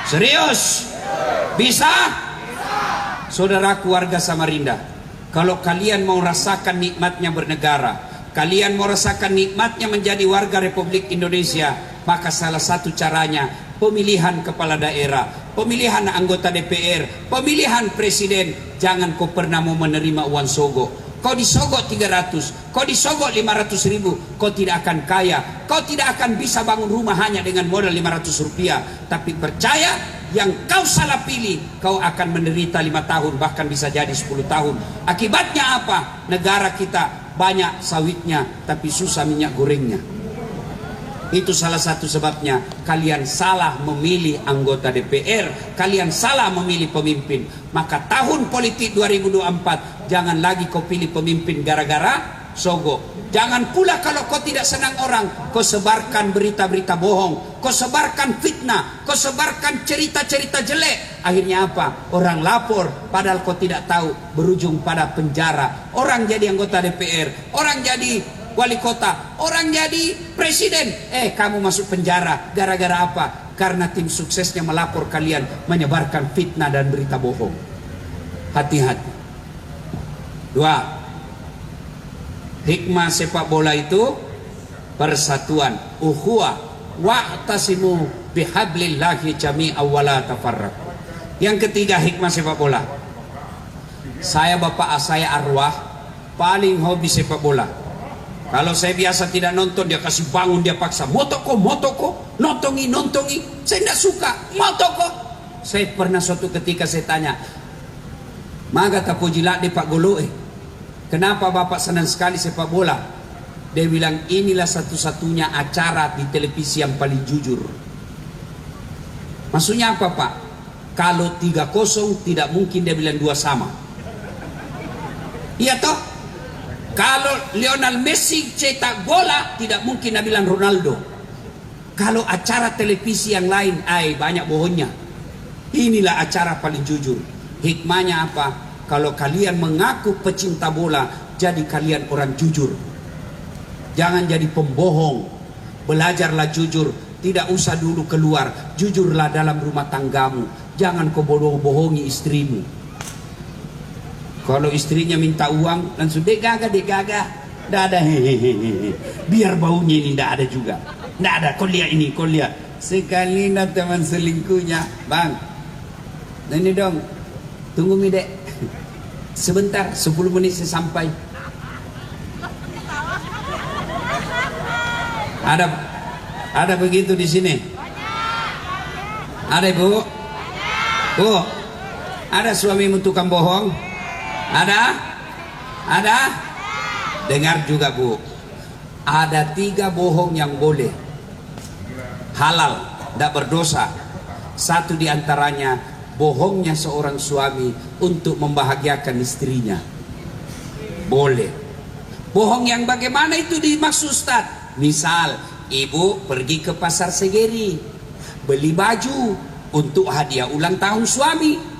S1: Serius? Bisa? Saudaraku warga Samarinda, kalau kalian mau rasakan nikmatnya bernegara, kalian mau rasakan nikmatnya menjadi warga Republik Indonesia, maka salah satu caranya pemilihan kepala daerah. pemilihan anggota DPR, pemilihan presiden, jangan kau pernah mau menerima uang sogok. Kau disogok 300, kau disogok 500 ribu, kau tidak akan kaya. Kau tidak akan bisa bangun rumah hanya dengan modal 500 rupiah. Tapi percaya, yang kau salah pilih, kau akan menderita 5 tahun, bahkan bisa jadi 10 tahun. Akibatnya apa? Negara kita banyak sawitnya, tapi susah minyak gorengnya. Itu salah satu sebabnya kalian salah memilih anggota DPR, kalian salah memilih pemimpin. Maka tahun politik 2024 jangan lagi kau pilih pemimpin gara-gara sogok. Jangan pula kalau kau tidak senang orang, kau sebarkan berita-berita bohong, kau sebarkan fitnah, kau sebarkan cerita-cerita jelek. Akhirnya apa? Orang lapor padahal kau tidak tahu, berujung pada penjara. Orang jadi anggota DPR, orang jadi wali kota, orang jadi presiden, kamu masuk penjara gara-gara apa? Karena tim suksesnya melapor kalian menyebarkan fitnah dan berita bohong. Hati-hati. 2. Hikmah sepak bola itu persatuan, ukhuwah, wa'tasimu bihablillahi jami'an wa la tafarraqu. Yang ketiga hikmah sepak bola. Saya bapak saya arwah paling hobi sepak bola. Kalau saya biasa tidak nonton, dia kasih bangun, dia paksa motoko, nontongi. Saya tidak suka, motoko. Saya pernah suatu ketika saya tanya, "Maga tapo jilat di Pak Golo kenapa bapak senang sekali sepak bola?" Dia bilang, "Inilah satu-satunya acara di televisi yang paling jujur." Maksudnya apa Pak? Kalau 3-0 tidak mungkin dia bilang 2 sama. Iya toh? Kalau Lionel Messi cetak bola, tidak mungkin dia bilang Ronaldo. Kalau acara televisi yang lain, banyak bohongnya. Inilah acara paling jujur. Hikmahnya apa? Kalau kalian mengaku pecinta bola, jadi kalian orang jujur. Jangan jadi pembohong. Belajarlah jujur. Tidak usah dulu keluar. Jujurlah dalam rumah tanggamu. Jangan kau bohongi istrimu. Kalau istrinya minta uang, langsung dek gaga. Tidak ada hehehe. Biar baunya ini tidak ada juga. Tidak ada, kau lihat ini, kau lihat. Sekali nak teman selingkuhnya, bang. Nah ini dong, tunggu mi dek. Sebentar, 10 menit saya sampai. Ada begitu di sini? Ada ibu? Bu, ada suamimu tukang bohong? Ada? Dengar juga bu, ada 3 bohong yang boleh, halal, tidak berdosa. Satu diantaranya bohongnya seorang suami untuk membahagiakan istrinya. Boleh. Bohong yang bagaimana itu dimaksud Ustaz? Misal ibu pergi ke pasar Segeri, beli baju untuk hadiah ulang tahun suami.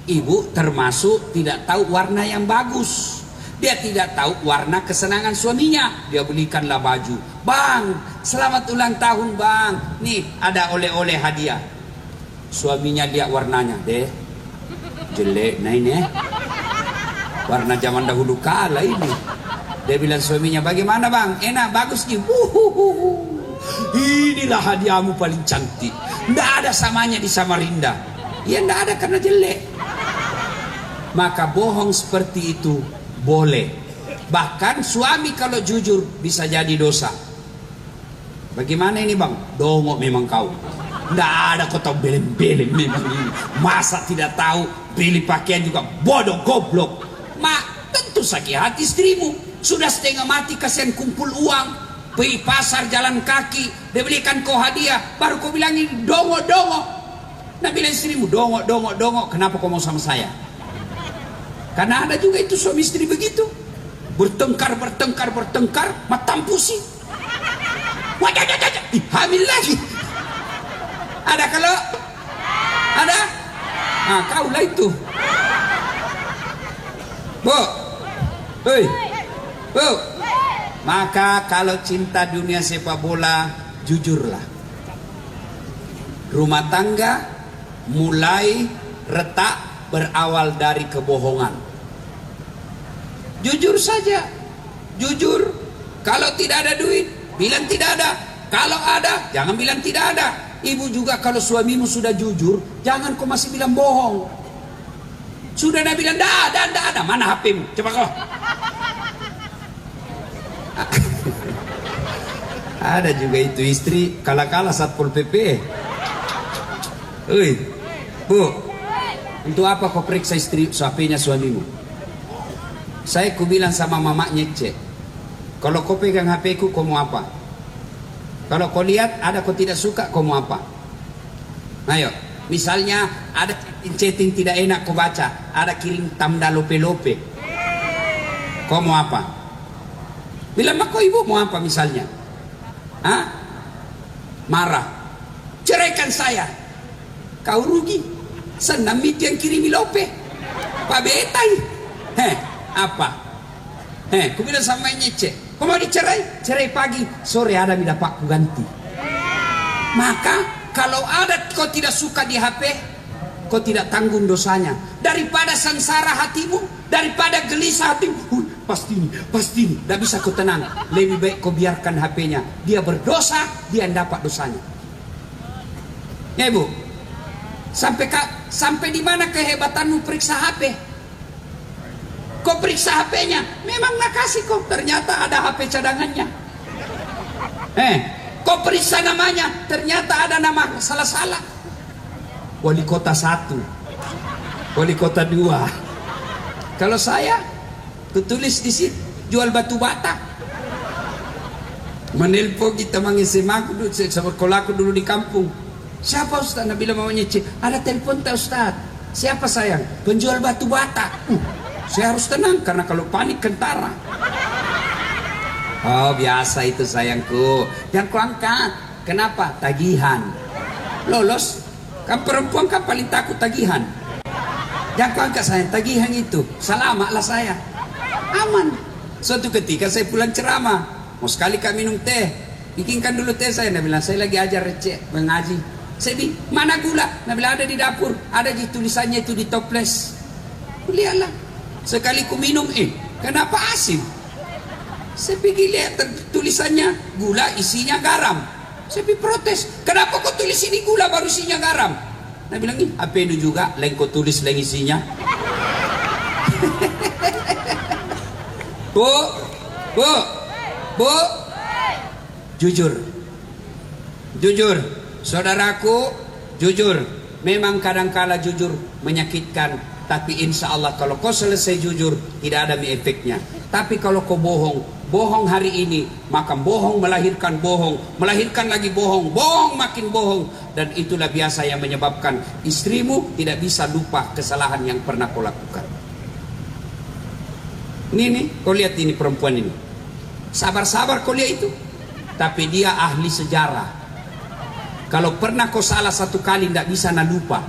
S1: Ibu termasuk tidak tahu warna yang bagus. Dia tidak tahu warna kesenangan suaminya. Dia belikanlah baju. Bang, selamat ulang tahun bang. Nih ada oleh-oleh hadiah. Suaminya lihat warnanya. Deh, jelek nah ini. Warna zaman dahulu kala ini. Dia bilang suaminya, bagaimana bang? Enak, bagus nih. Inilah hadiahmu paling cantik. Tidak ada samanya di Samarinda. Ya tidak ada karena jelek. Maka bohong seperti itu boleh. Bahkan suami kalau jujur bisa jadi dosa. Bagaimana ini bang? Dongok memang kau. Tidak ada kau tahu beleng-beleng memang ini. Masa tidak tahu pilih pakaian juga bodoh goblok. Mak tentu sakit hati istrimu. Sudah setengah mati kasihan kumpul uang. Pergi pasar jalan kaki. Dia belikan kau hadiah. Baru kau bilangin dongok-dongok. Nah bilang istrimu dongok-dongok. Kenapa kau mau sama saya? Karena ada juga itu suami istri begitu. Bertengkar, matam pusing. Wajah, hamil lagi. Ada kalau? Ada? Nah, kaulah itu. Bu. Maka kalau cinta dunia sepak bola, jujurlah. Rumah tangga mulai retak berawal dari kebohongan. Jujur saja. Jujur. Kalau tidak ada duit, bilang tidak ada. Kalau ada, jangan bilang tidak ada. ibu juga kalau suamimu sudah jujur, jangan kau masih bilang bohong. Sudah dah bilang, dah ada, mana HP-mu? Coba kau. Ada juga itu istri kalah-kalah Satpol PP. Oi, Bu, untuk apa kau periksa istri HP-nya suamimu? Saya bilang sama mamaknya, Cek, kalau kau pegang HP-ku, kau mau apa? Kalau kau lihat ada kau tidak suka, kau mau apa? Ayo, misalnya ada chatting tidak enak kau baca, ada kirim tanda lope-lope, kau mau apa? Bilang kau ibu mau apa misalnya? Hah? Marah, ceraikan saya. Kau rugi. Senam itu yang kirimi lope. Pak Betai. Apa? Kau bilang sama Nyece, kau mau dicerai? Cerai pagi, sore ada mi dapat ku ganti. Maka kalau ada kau tidak suka di HP, kau tidak tanggung dosanya. Daripada sengsara hatimu, daripada gelisah hatimu, pasti ini, tidak bisa kau tenang. Lebih baik kau biarkan HP-nya. Dia berdosa, dia dapat dosanya. Ya ibu, sampai di mana kehebatanmu periksa HP? Kau periksa HP-nya, memang nak kasih kau, ternyata ada HP cadangannya. Kau periksa namanya, ternyata ada nama salah-salah. Wali kota 1, wali kota 2. Kalau saya, tulis di situ jual batu bata. Menelpon kita mengisi aku sekolahku dulu di kampung. Siapa Ustaz? Nabila mamanya Cik, ada telepon tak Ustaz? Siapa sayang? Penjual batu bata. Saya harus tenang karena kalau panik kentara. Oh biasa itu sayangku. Jangan kau angkat. Kenapa? Tagihan. Lolos. Kan perempuan kan paling takut tagihan. Jangan kau angkat sayang. Tagihan itu. Selamatlah saya. Aman. Suatu ketika saya pulang ceramah. Mau sekali kak minum teh. Bikinkan dulu teh saya. Nah bilang saya lagi ajar receh mengaji. Saya bilang mana gula? Nah bilang ada di dapur. Ada di tulisannya itu di toples. Lihatlah. Sekali ku minum, kenapa asin? Saya pergi lihat tulisannya gula, isinya garam. Saya pergi protes, kenapa kau tulis ini gula baru isinya garam? Nah bilang, apa itu juga, lain kau tulis lain isinya. Bu, jujur, saudaraku, jujur. Memang kadangkala jujur menyakitkan. Tapi insya Allah kalau kau selesai jujur, tidak ada efeknya. Tapi kalau kau bohong hari ini, maka bohong melahirkan lagi bohong, bohong makin bohong. Dan itulah biasa yang menyebabkan istrimu tidak bisa lupa kesalahan yang pernah kau lakukan. Ini kau lihat ini perempuan ini. Sabar-sabar kau lihat itu. Tapi dia ahli sejarah. Kalau pernah kau salah satu kali, tidak bisa lupa.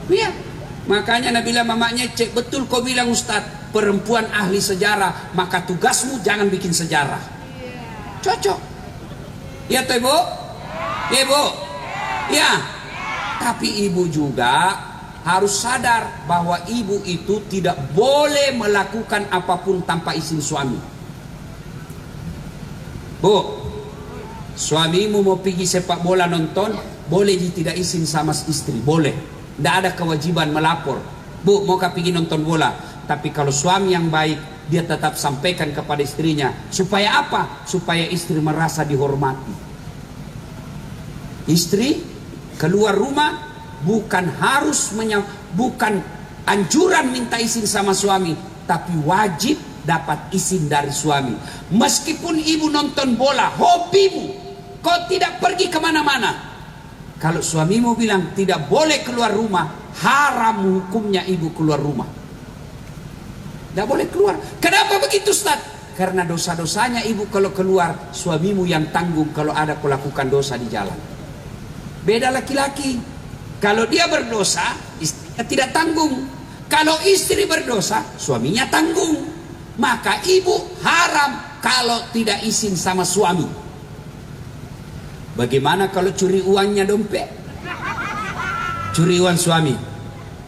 S1: Lihat. Makanya Nabila mamanya Cek, betul kau bilang Ustaz, perempuan ahli sejarah, maka tugasmu jangan bikin sejarah. Cocok. Ya toh ibu? Ya ibu? Ya. Tapi ibu juga harus sadar bahwa ibu itu tidak boleh melakukan apapun tanpa izin suami. Bu, suamimu mau pergi sepak bola nonton, boleh tidak izin sama istri, boleh. Tidak ada kewajiban melapor. Bu, mau pergi nonton bola. Tapi kalau suami yang baik, dia tetap sampaikan kepada istrinya. Supaya apa? Supaya istri merasa dihormati. Istri keluar rumah bukan bukan anjuran minta izin sama suami, tapi wajib dapat izin dari suami. Meskipun ibu nonton bola, hobimu, kau tidak pergi kemana-mana. Kalau suamimu bilang tidak boleh keluar rumah, haram hukumnya ibu keluar rumah. Tidak boleh keluar. Kenapa begitu Ustaz? Karena dosa-dosanya ibu kalau keluar, suamimu yang tanggung kalau ada kau lakukan dosa di jalan. Beda laki-laki. Kalau dia berdosa, istrinya tidak tanggung. Kalau istri berdosa, suaminya tanggung. Maka ibu haram kalau tidak izin sama suami. Bagaimana kalau curi uangnya dompet? Curi uang suami.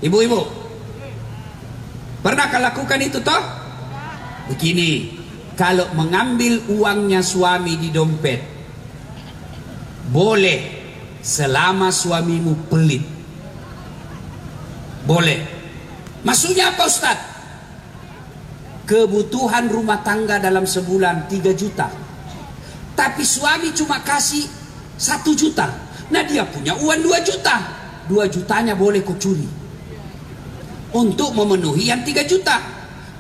S1: Ibu-ibu, pernahkah lakukan itu toh? Begini, kalau mengambil uangnya suami di dompet, boleh selama suamimu pelit. Boleh. Maksudnya apa Ustaz? Kebutuhan rumah tangga dalam sebulan 3 juta. Tapi suami cuma kasih 1 juta. Nah dia punya uang 2 juta. 2 jutanya boleh kau curi untuk memenuhi yang 3 juta.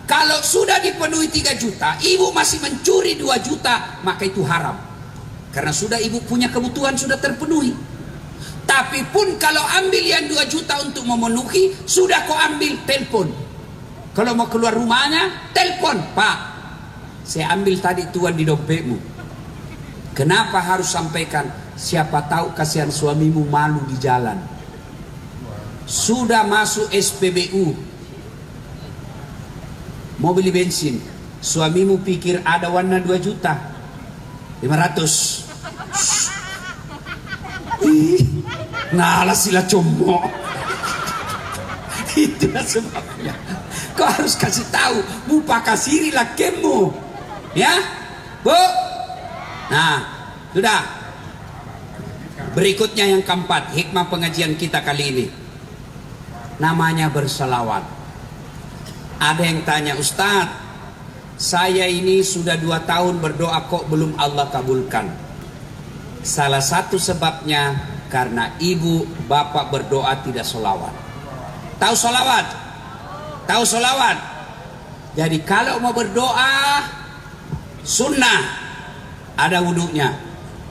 S1: Kalau sudah dipenuhi 3 juta, ibu masih mencuri 2 juta, maka itu haram. Karena sudah ibu punya kebutuhan sudah terpenuhi. Tapi pun kalau ambil yang 2 juta untuk memenuhi, sudah kau ambil, telepon. Kalau mau keluar rumahnya, telepon, Pak, saya ambil tadi tuan di dompetmu. Kenapa harus sampaikan? Siapa tahu kasihan suamimu malu di jalan. Sudah masuk SPBU, mau beli bensin, suamimu pikir ada warna 2 juta 500. Nah sila comok. Itulah sebabnya kau harus kasih tahu, mupa kasirilah kemu, ya Bu. Nah sudah. Berikutnya yang keempat, hikmah pengajian kita kali ini, namanya berselawat. Ada yang tanya, Ustadz, saya ini sudah 2 tahun berdoa kok belum Allah kabulkan. Salah satu sebabnya karena ibu bapak berdoa tidak solawat. Tahu solawat? Tahu solawat? Jadi kalau mau berdoa sunnah, ada wudhunya.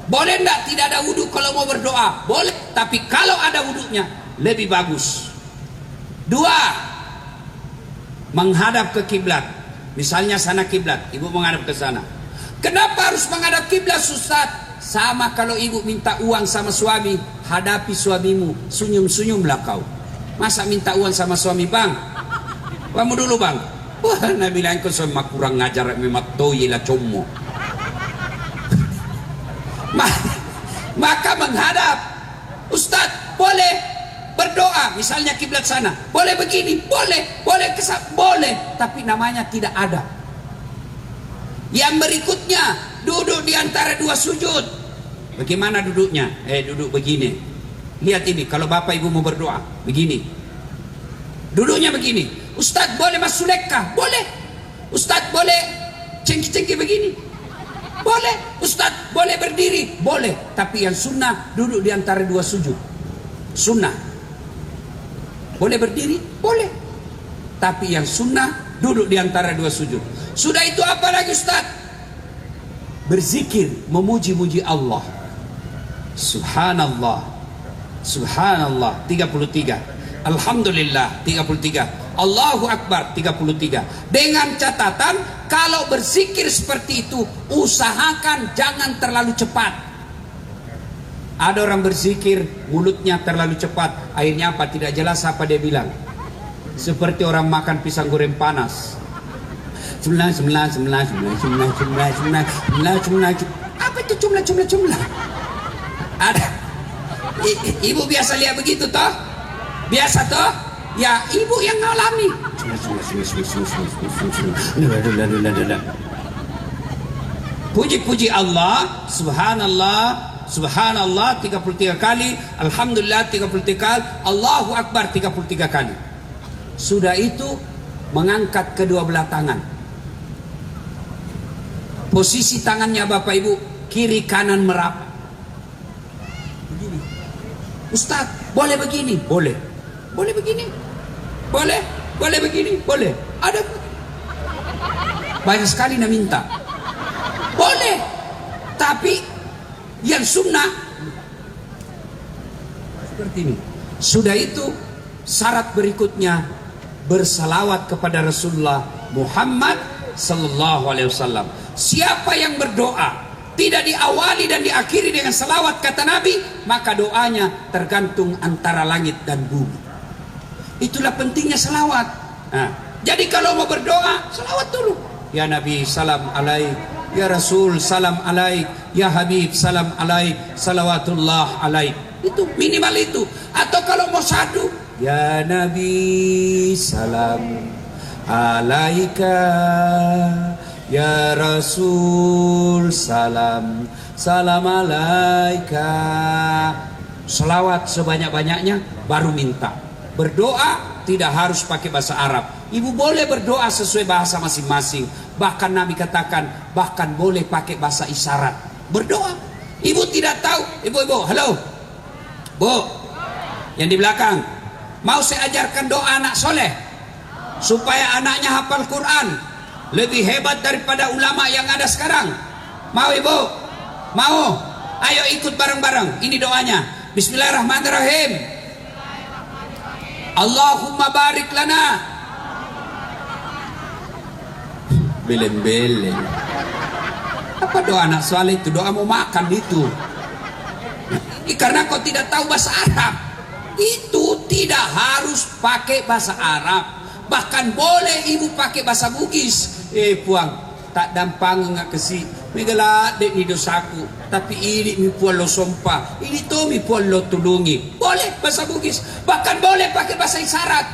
S1: Boleh enggak tidak ada wudhu kalau mau berdoa? Boleh, tapi kalau ada wudhunya lebih bagus. 2, menghadap ke kiblat. Misalnya sana kiblat, ibu menghadap ke sana. Kenapa harus menghadap kiblat, Ustaz? Sama kalau ibu minta uang sama suami, hadapi suamimu, senyum-senyumlah kau. Masa minta uang sama suami, Bang? Kamu dulu, Bang. Wah, Nabi bilang kau sama kurang ngajar, memang toyilah commo. Maka menghadap. Ustaz, boleh berdoa, misalnya kiblat sana, boleh begini, boleh boleh, tapi namanya tidak ada. Yang berikutnya, duduk di antara 2 sujud. Bagaimana duduknya? Duduk begini. Lihat ini, kalau bapak ibu mau berdoa begini, duduknya begini. Ustaz, boleh masuk lekah? Boleh. Ustaz, boleh cengki-cengki begini? Boleh. Ustaz, boleh berdiri? Boleh. Tapi yang sunnah duduk di antara 2 sujud. Sunnah. Boleh berdiri? Boleh. Tapi yang sunnah duduk di antara 2 sujud. Sudah itu apa lagi Ustaz? Berzikir, memuji-muji Allah. Subhanallah. Subhanallah 33. Alhamdulillah 33. Allahu Akbar 33. Dengan catatan, kalau berzikir seperti itu, usahakan jangan terlalu cepat. Ada orang berzikir, mulutnya terlalu cepat. Akhirnya apa? Tidak jelas apa dia bilang. Seperti orang makan pisang goreng panas. Jumlah. Apa itu jumlah? Ada. Ibu biasa lihat begitu toh? Biasa toh? Ya ibu yang ngalami. Puji-puji Allah, subhanallah, subhanallah 33 kali, alhamdulillah 33 kali, Allahu Akbar 33 kali. Sudah itu mengangkat kedua belah tangan. Posisi tangannya Bapak Ibu kiri kanan merapat. Begini. Ustaz, boleh begini? Boleh. Boleh begini? Boleh. Boleh begini? Boleh. Ada banyak sekali nak minta. Boleh. Tapi yang sunnah seperti ini. Sudah itu syarat berikutnya bersalawat kepada Rasulullah Muhammad sallallahu alaihi wasallam. Siapa yang berdoa tidak diawali dan diakhiri dengan salawat kata Nabi, maka doanya tergantung antara langit dan bumi. Itulah pentingnya salawat. Nah, jadi kalau mau berdoa, salawat dulu. Ya Nabi salam alaik, ya Rasul salam alaik, ya Habib salam alaik, salawatullah alaik. Itu minimal itu. Atau kalau mau syahdu, ya Nabi salam alaika, ya Rasul salam alaika. Selawat sebanyak-banyaknya baru minta. Berdoa tidak harus pakai bahasa Arab. Ibu boleh berdoa sesuai bahasa masing-masing. Bahkan Nabi katakan, bahkan boleh pakai bahasa isyarat. Berdoa. Ibu tidak tahu. Ibu, halo. Bu, yang di belakang. Mau saya ajarkan doa anak soleh. Supaya anaknya hafal Quran. Lebih hebat daripada ulama yang ada sekarang. Mau ibu? Mau? Ayo ikut bareng-bareng. Ini doanya. Bismillahirrahmanirrahim. Allahumma barik lana. Beleng-beleng. Apa doa anak soleh itu? Doa mau makan itu. Karena kau tidak tahu bahasa Arab. Itu tidak harus pakai bahasa Arab. Bahkan boleh ibu pakai bahasa Bugis. Puang, tak dampang ngak kesi. Megala dek ni dosaku. Tapi ini mi puan lo sompa. Ini tu mi puan lo tulungi. Boleh bahasa Bugis. Bahkan boleh pakai bahasa isyarat.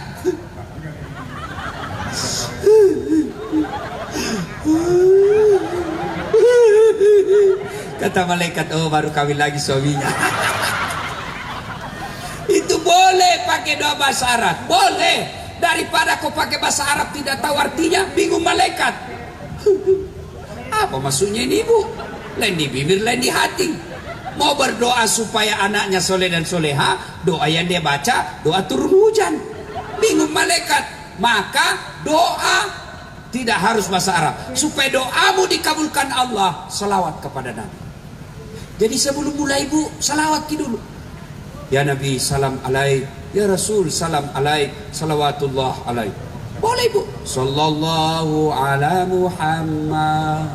S1: Kata malaikat, oh baru kawin lagi suaminya. Itu boleh pakai doa bahasa Arab. Boleh. Daripada kau pakai bahasa Arab tidak tahu artinya, bingung malaikat. Apa maksudnya ini ibu? Lain di bibir, lain di hati. Mau berdoa supaya anaknya soleh dan soleha, doa yang dia baca, doa turun hujan. Bingung malaikat. Maka doa tidak harus bahasa Arab. Supaya doamu dikabulkan Allah, salawat kepada Nabi. Jadi sebelum mulai ibu, salawat dulu. Ya Nabi salam alaik, ya Rasul salam alaik, salawatullah alaik. Boleh ibu. Sallallahu ala Muhammad,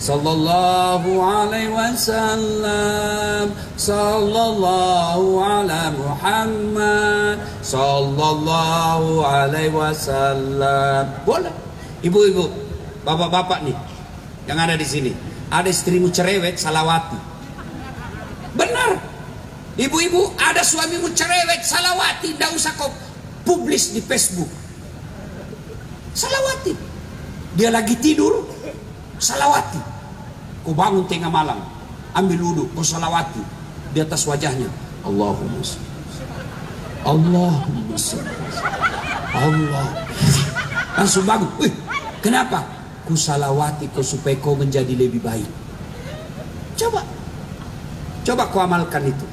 S1: sallallahu alaihi wasallam, sallallahu ala Muhammad, sallallahu alaihi wasallam. Boleh. Ibu-ibu, bapak-bapak nih yang ada di sini, ada istrimu cerewet, salawati. Benar. Ibu-ibu, ada suamimu cerewet, salawati. Tidak usah kau publis di Facebook. Salawati. Dia lagi tidur, salawati. Kau bangun tengah malam, ambil wudhu, kau salawati. Di atas wajahnya, Allahumma salli, Allahumma salli, Allah. Langsung bangun. Kenapa? Ku salawati kau supaya kau menjadi lebih baik. Coba kau amalkan itu.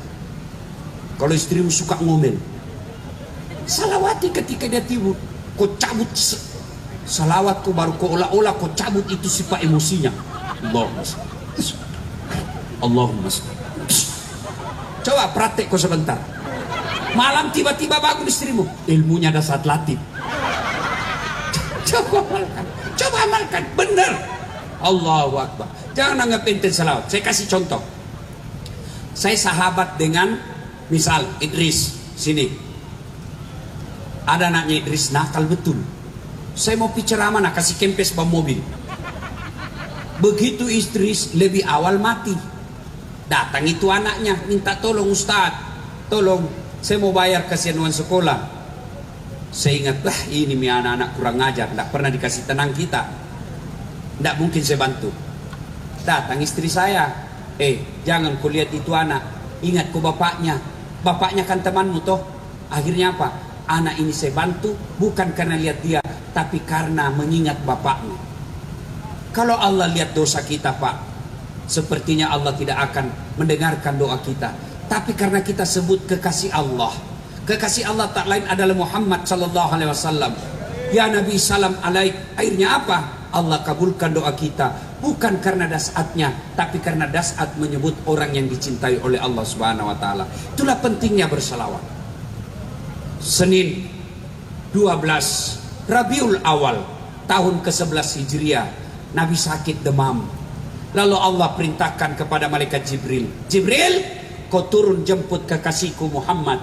S1: Kalau istrimu suka ngomel, salawati ketika dia tidur. Kau cabut salawat, kau baru kau olah-olah, kau cabut itu sifat emosinya. Allahumma salli, Allahumma salli. Coba praktek kau sebentar. Malam tiba-tiba bangun istrimu, ilmunya dasar latih. Coba amalkan, benar. Allahu Akbar. Jangan anggap ente salawat. Saya kasih contoh. Saya sahabat dengan misal Idris sini. Ada anaknya Idris nakal betul. Saya mau bicara mana, kasih kempes bom mobil. Begitu Idris lebih awal mati, datang itu anaknya minta tolong Ustaz, tolong saya mau bayar kasihan uang sekolah. Saya ingat, ini mi anak-anak kurang ngajar, tidak pernah dikasih tenang kita, tidak mungkin saya bantu. Datang istri saya, jangan kau lihat itu anak, ingat kau bapaknya. Bapaknya kan temanmu toh. Akhirnya apa? Anak ini saya bantu bukan karena lihat dia, tapi karena mengingat bapaknya. Kalau Allah lihat dosa kita Pak, sepertinya Allah tidak akan mendengarkan doa kita. Tapi karena kita sebut kekasih Allah, kekasih Allah tak lain adalah Muhammad sallallahu alaihi wasallam. Ya Nabi salam alaik. Akhirnya apa? Allah kabulkan doa kita. Bukan karena dasatnya, tapi karena dasat menyebut orang yang dicintai oleh Allah Subhanahu wa taala. Itulah pentingnya bersalawat. Senin 12 Rabiul Awal tahun ke-11 Hijriah, Nabi sakit demam. Lalu Allah perintahkan kepada malaikat Jibril, Jibril, kau turun jemput kekasihku Muhammad.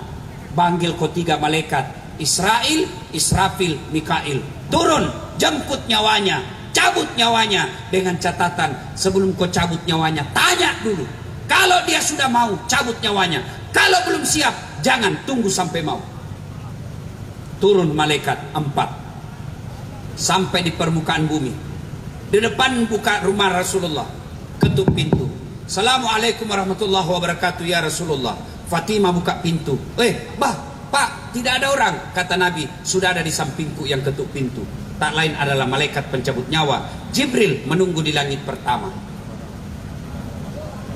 S1: Panggil kau 3 malaikat, Israel, Israfil, Mikail. Turun, jemput nyawanya, cabut nyawanya. Dengan catatan, sebelum kau cabut nyawanya, tanya dulu. Kalau dia sudah mau, cabut nyawanya. Kalau belum siap, jangan tunggu sampai mau. Turun malaikat 4 sampai di permukaan bumi. Di depan buka rumah Rasulullah, ketuk pintu. Assalamualaikum warahmatullahi wabarakatuh ya Rasulullah. Fatimah buka pintu. Pak, tidak ada orang. Kata Nabi, sudah ada di sampingku yang ketuk pintu. Tak lain adalah malaikat pencabut nyawa. Jibril menunggu di langit pertama.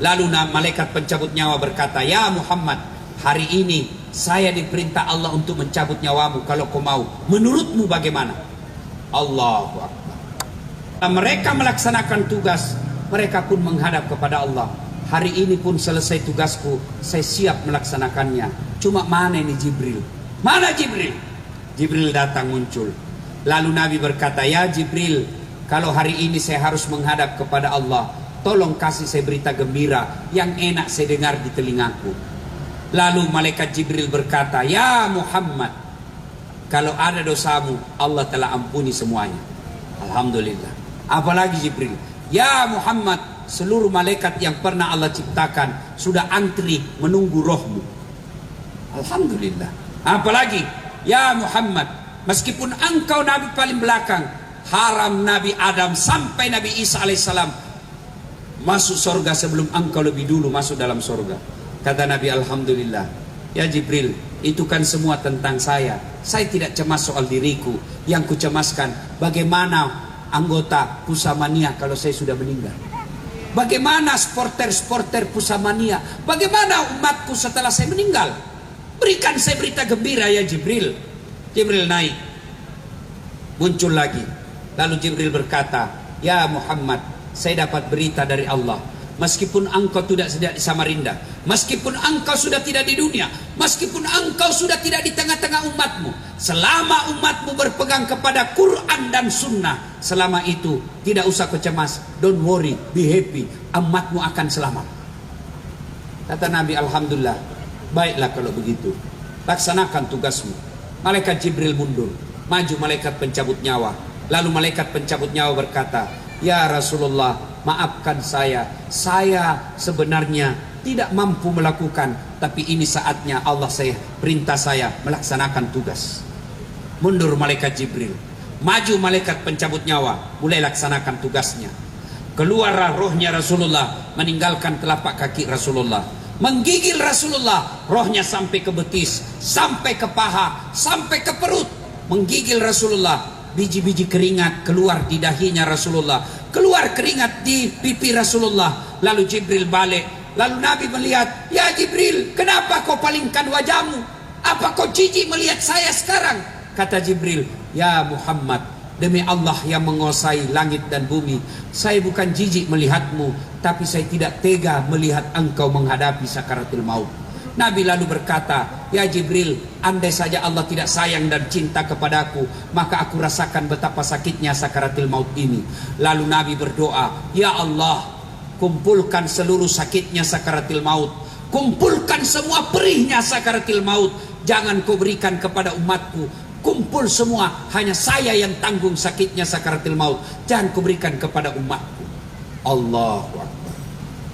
S1: Lalu malaikat pencabut nyawa berkata, ya Muhammad, hari ini saya diperintah Allah untuk mencabut nyawamu kalau kau mau. Menurutmu bagaimana? Allahu Akbar. Mereka melaksanakan tugas, mereka pun menghadap kepada Allah. Hari ini pun selesai tugasku, saya siap melaksanakannya. Cuma mana ini Jibril? Mana Jibril? Jibril datang muncul. Lalu Nabi berkata, ya Jibril, kalau hari ini saya harus menghadap kepada Allah, tolong kasih saya berita gembira yang enak saya dengar di telingaku. Lalu malaikat Jibril berkata, ya Muhammad, kalau ada dosamu, Allah telah ampuni semuanya. Alhamdulillah. Apalagi Jibril, ya Muhammad, seluruh malaikat yang pernah Allah ciptakan sudah antri menunggu rohmu. Alhamdulillah. Apalagi, ya Muhammad, meskipun engkau Nabi paling belakang, haram Nabi Adam sampai Nabi Isa alaihissalam masuk surga sebelum engkau lebih dulu masuk dalam surga. Kata Nabi, alhamdulillah. Ya Jibril, itu kan semua tentang saya. Saya tidak cemas soal diriku. Yang kucemaskan, bagaimana anggota Pusamania kalau saya sudah meninggal? Bagaimana supporter Pusamania? Bagaimana umatku setelah saya meninggal? Berikan saya berita gembira ya Jibril. Jibril naik. Muncul lagi. Lalu Jibril berkata, ya Muhammad, saya dapat berita dari Allah. Meskipun engkau tidak di Samarinda, meskipun engkau sudah tidak di dunia, meskipun engkau sudah tidak di tengah-tengah umatmu, selama umatmu berpegang kepada Quran dan Sunnah, selama itu tidak usah kau cemas. Don't worry, be happy. Umatmu akan selamat. Kata Nabi, alhamdulillah. Baiklah kalau begitu, laksanakan tugasmu. Malaikat Jibril mundur, maju malaikat pencabut nyawa. Lalu malaikat pencabut nyawa berkata, ya Rasulullah, maafkan saya sebenarnya tidak mampu melakukan, tapi ini saatnya Allah perintah saya melaksanakan tugas. Mundur malaikat Jibril, maju malaikat pencabut nyawa, mulai laksanakan tugasnya. Keluarlah rohnya Rasulullah, meninggalkan telapak kaki Rasulullah, menggigil Rasulullah, rohnya sampai ke betis, sampai ke paha, sampai ke perut, menggigil Rasulullah. Biji-biji keringat keluar di dahinya Rasulullah, keluar keringat di pipi Rasulullah. Lalu Jibril balik. Lalu Nabi melihat, ya Jibril, kenapa kau palingkan wajahmu? Apa kau jijik melihat saya sekarang? Kata Jibril, ya Muhammad, demi Allah yang menguasai langit dan bumi, saya bukan jijik melihatmu, tapi saya tidak tega melihat engkau menghadapi sakaratul maut. Nabi lalu berkata, ya Jibril, andai saja Allah tidak sayang dan cinta kepadaku, maka aku rasakan betapa sakitnya sakaratul maut ini. Lalu Nabi berdoa, ya Allah, kumpulkan seluruh sakitnya sakaratul maut, kumpulkan semua perihnya sakaratul maut, jangan kau berikan kepada umatku. Kumpul semua, hanya saya yang tanggung sakitnya sakaratul maut, jangan kau berikan kepada umatku. Allahu Akbar.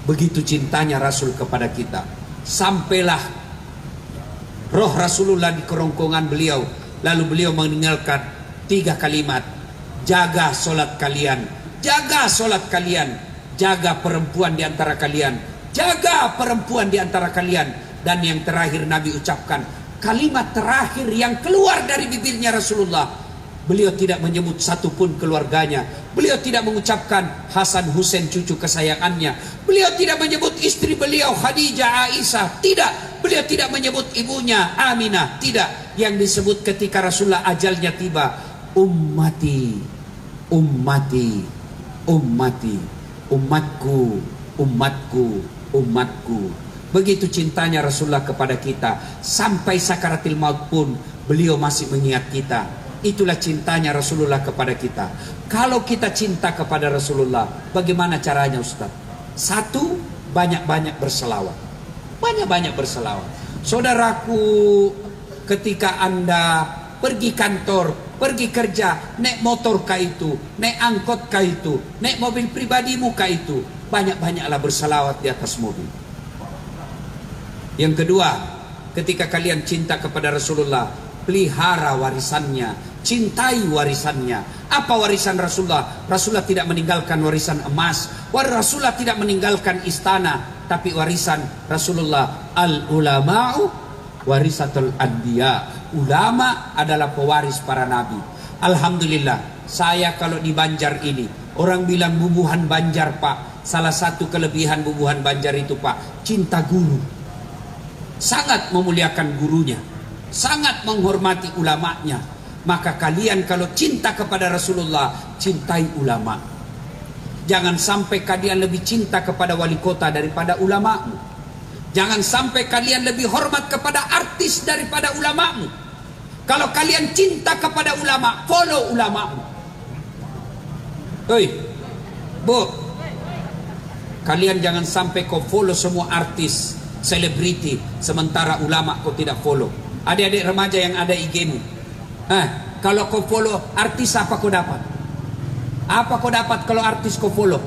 S1: Begitu cintanya Rasul kepada kita. Sampailah roh Rasulullah di kerongkongan beliau. Lalu beliau meninggalkan 3 kalimat. Jaga solat kalian, jaga solat kalian, jaga perempuan di antara kalian, jaga perempuan di antara kalian. Dan yang terakhir Nabi ucapkan, kalimat terakhir yang keluar dari bibirnya Rasulullah, beliau tidak menyebut satupun keluarganya. Beliau tidak mengucapkan Hasan Husain cucu kesayangannya. Beliau tidak menyebut istri beliau Khadijah Aisyah. Tidak. Beliau tidak menyebut ibunya Aminah. Tidak. Yang disebut ketika Rasulullah ajalnya tiba, ummati, ummati, ummati, umatku, umatku, umatku. Begitu cintanya Rasulullah kepada kita. Sampai sakaratil maut pun beliau masih mengingat kita. Itulah cintanya Rasulullah kepada kita. Kalau kita cinta kepada Rasulullah, bagaimana caranya Ustaz? 1, banyak-banyak berselawat. Banyak-banyak berselawat. Saudaraku, ketika Anda pergi kantor, pergi kerja, naik motor kah itu, naik angkot kah itu, naik mobil pribadimu kah itu, banyak-banyaklah berselawat di atas mobil. Yang kedua, ketika kalian cinta kepada Rasulullah, pelihara warisannya, cintai warisannya. Apa warisan Rasulullah? Rasulullah tidak meninggalkan warisan emas, Rasulullah tidak meninggalkan istana, tapi warisan Rasulullah al-ulama'u warisatul anbiya. Ulama adalah pewaris para nabi. Alhamdulillah, saya kalau di Banjar ini, orang bilang bubuhan Banjar Pak, salah satu kelebihan bubuhan Banjar itu Pak, cinta guru. Sangat memuliakan gurunya, sangat menghormati ulamanya. Maka kalian kalau cinta kepada Rasulullah, cintai ulama. Jangan sampai kalian lebih cinta kepada wali kota daripada ulamamu. Jangan sampai kalian lebih hormat kepada artis daripada ulamamu. Kalau kalian cinta kepada ulama, follow ulamamu. Hei, Bu, kalian jangan sampai kau follow semua artis, selebriti, sementara ulama kau tidak follow. Adik-adik remaja yang ada IG-mu, kalau kau follow artis, apa kau dapat? Apa kau dapat kalau artis kau follow?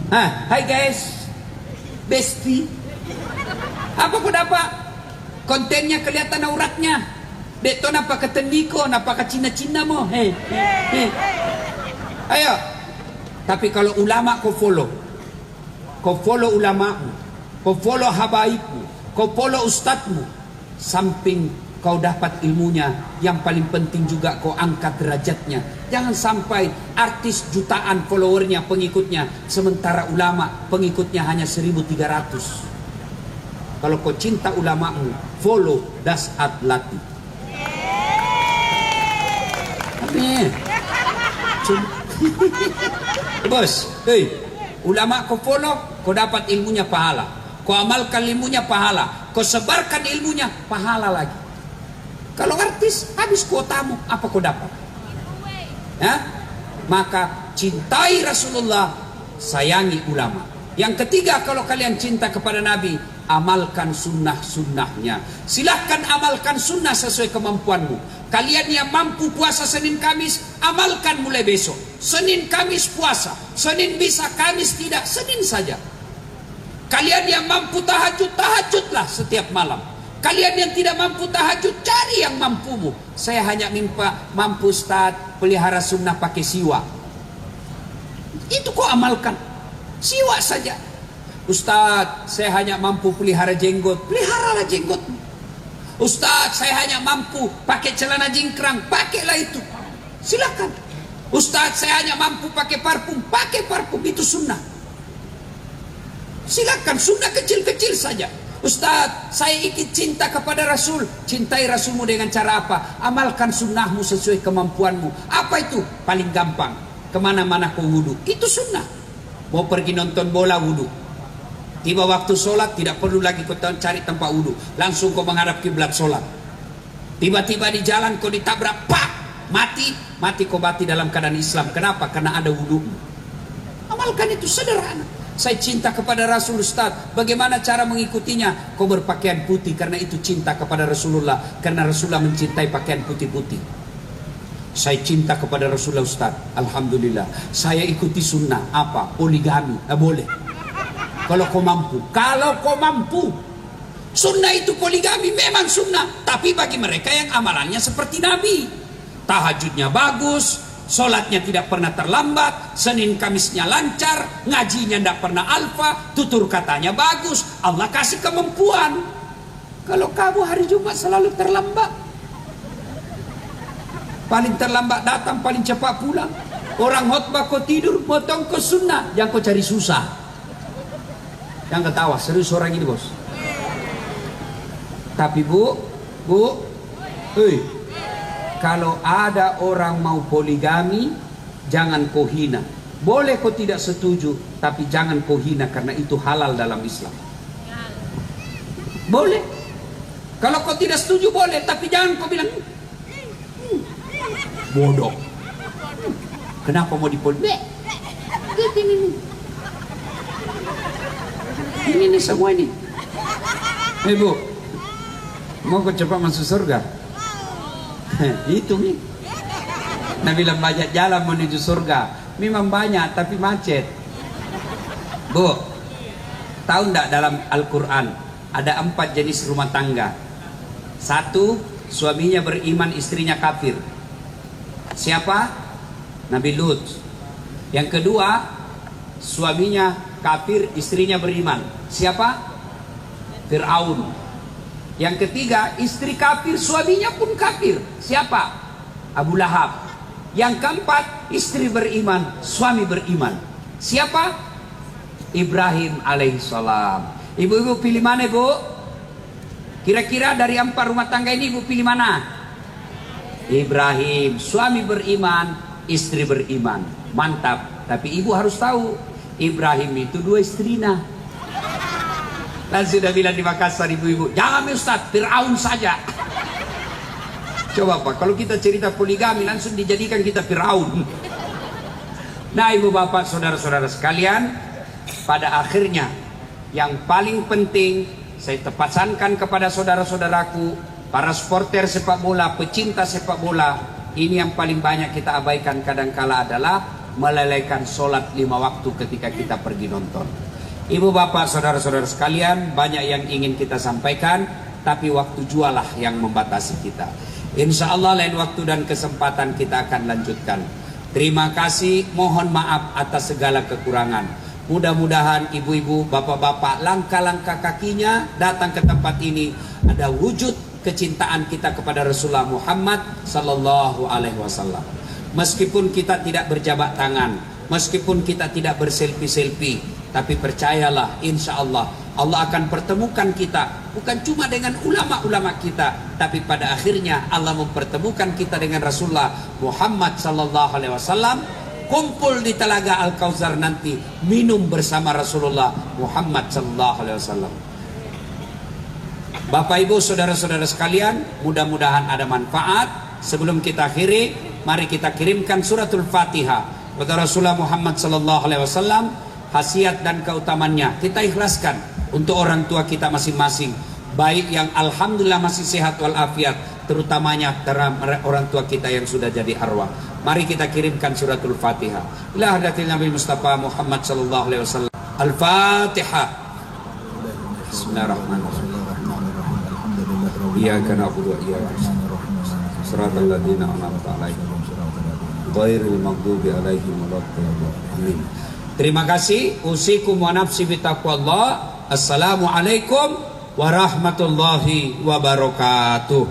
S1: Hai guys, bestie. Apa kau dapat? Kontennya kelihatan auratnya. Dek to napa ketendiko, napa ke Cina-Cina mo. Ayo. Tapi kalau ulama kau follow ulamamu, kau follow habaibmu, kau follow ustadzmu, samping kau dapat ilmunya, yang paling penting juga kau angkat derajatnya. Jangan sampai artis jutaan followernya, pengikutnya, sementara ulama pengikutnya hanya 1.300. Kalau kau cinta ulamamu, follow Dasat Latif. Bos, ulama kau follow, kau dapat ilmunya pahala. Kau amalkan ilmunya pahala. Kau sebarkan ilmunya pahala lagi. Kalau artis habis kuotamu, apa kau dapat? Maka cintai Rasulullah, sayangi ulama. Yang ketiga, kalau kalian cinta kepada Nabi, amalkan sunnah-sunnahnya. Silahkan amalkan sunnah sesuai kemampuanmu. Kalian yang mampu puasa Senin Kamis, amalkan mulai besok. Senin Kamis puasa, Senin bisa, Kamis tidak, Senin saja. Kalian yang mampu tahajud, tahajudlah setiap malam. Kalian yang tidak mampu tahajud, cari yang mampumu. Saya hanya mampu Ustaz pelihara sunnah pakai siwak. Itu kau amalkan, siwak saja. Ustaz, saya hanya mampu pelihara jenggot, peliharalah jenggotmu. Ustaz, saya hanya mampu pakai celana jingkrang, pakailah itu. Silakan. Ustaz, saya hanya mampu pakai parfum, pakai parfum, itu sunnah. Silakan, sunnah kecil-kecil saja. Ustaz, saya ikut cinta kepada Rasul. Cintai Rasulmu dengan cara apa? Amalkan sunnahmu sesuai kemampuanmu. Apa itu? Paling gampang, kemana-mana kau wudu, itu sunnah. Mau pergi nonton bola, wudu. Tiba waktu sholat, tidak perlu lagi kau cari tempat wudu, langsung kau menghadap kiblat sholat. Tiba-tiba di jalan kau ditabrak, pak, mati kau mati dalam keadaan Islam. Kenapa? Karena ada wudumu. Amalkan itu, sederhana. Saya cinta kepada Rasul, Ustaz. Bagaimana cara mengikutinya? Kau berpakaian putih, karena itu cinta kepada Rasulullah. Karena Rasulullah mencintai pakaian putih-putih. Saya cinta kepada Rasulullah, Ustaz. Alhamdulillah. Saya ikuti sunnah. Apa? Poligami. Boleh. Kalau kau mampu. Sunnah itu poligami, memang sunnah. Tapi bagi mereka yang amalannya seperti Nabi, tahajudnya bagus, sholatnya tidak pernah terlambat, Senin Kamisnya lancar, ngajinya tidak pernah alfa, tutur katanya bagus, Allah kasih kemampuan. Kalau kamu hari Jumat selalu terlambat, paling terlambat datang, paling cepat pulang. Orang khotbah kau tidur, potong kau sunnah, yang kau cari susah. Yang ketawa, serius orang ini bos. Tapi bu, kalau ada orang mau poligami, jangan kau hina. Boleh kau tidak setuju, tapi jangan kau hina, karena itu halal dalam Islam. Boleh. Kalau kau tidak setuju boleh, tapi jangan kau bilang bodoh. Kenapa mau dipoligami? Ini semua ini. Ibu, mau kau cepat masuk surga? Itu nih. Nabi bilang banyak jalan menuju surga. Memang banyak, tapi macet. Bu, tahu enggak dalam Al-Quran ada 4 jenis rumah tangga? 1, suaminya beriman, istrinya kafir. Siapa? Nabi Lut. Yang kedua, suaminya kafir, istrinya beriman. Siapa? Fir'aun. Yang ketiga, istri kafir, suaminya pun kafir. Siapa? Abu Lahab. Yang keempat, istri beriman, suami beriman. Siapa? Ibrahim alaihissalam. Ibu-ibu pilih mana, Bu? Kira-kira dari 4 rumah tangga ini ibu pilih mana? Ibrahim, suami beriman, istri beriman. Mantap. Tapi ibu harus tahu, Ibrahim itu 2 istrinya. Dan sudah bilang di Makassar ibu-ibu, jangan Ustaz, Fir'aun saja. Coba Pak, kalau kita cerita poligami langsung dijadikan kita Fir'aun. Nah ibu bapak saudara-saudara sekalian, pada akhirnya yang paling penting saya tepasankan kepada saudara-saudaraku, para supporter sepak bola, pecinta sepak bola, ini yang paling banyak kita abaikan kadangkala adalah melalaikan sholat 5 waktu ketika kita pergi nonton. Ibu bapak saudara-saudara sekalian, banyak yang ingin kita sampaikan, tapi waktu jualah yang membatasi kita. Insya Allah lain waktu dan kesempatan kita akan lanjutkan. Terima kasih, mohon maaf atas segala kekurangan. Mudah-mudahan ibu-ibu, bapak-bapak, langkah-langkah kakinya datang ke tempat ini ada wujud kecintaan kita kepada Rasulullah Muhammad Sallallahu Alaihi Wasallam. Meskipun kita tidak berjabat tangan, meskipun kita tidak berselfie-selfie, tapi percayalah, insya Allah Allah akan pertemukan kita bukan cuma dengan ulama-ulama kita, tapi pada akhirnya Allah mempertemukan kita dengan Rasulullah Muhammad Sallallahu Alaihi Wasallam. Kumpul di Telaga Al-Kautsar nanti, minum bersama Rasulullah Muhammad Sallallahu Alaihi Wasallam. Bapak Ibu saudara-saudara sekalian, mudah-mudahan ada manfaat. Sebelum kita akhiri, mari kita kirimkan suratul Fatihah kepada Rasulullah Muhammad Sallallahu Alaihi Wasallam. Khasiat dan keutamannya kita ikhlaskan untuk orang tua kita masing-masing, baik yang alhamdulillah masih sehat walafiat, terutamanya orang tua kita yang sudah jadi arwah. Mari kita kirimkan suratul Fatihah ila hadratil Nabi Mustafa Muhammad sallallahu alaihi wasallam. Al-Fatihah. Bismillahirrahmanirrahim. Iyyaka na'budu wa iyyaka nasta'in. Shiratal ladzina an'amta 'alaihim ghairil maghdubi 'alaihim waladdallin. Amin. Terima kasih. Usikum wa nafsi bitaqwallah. Assalamualaikum warahmatullahi wabarakatuh.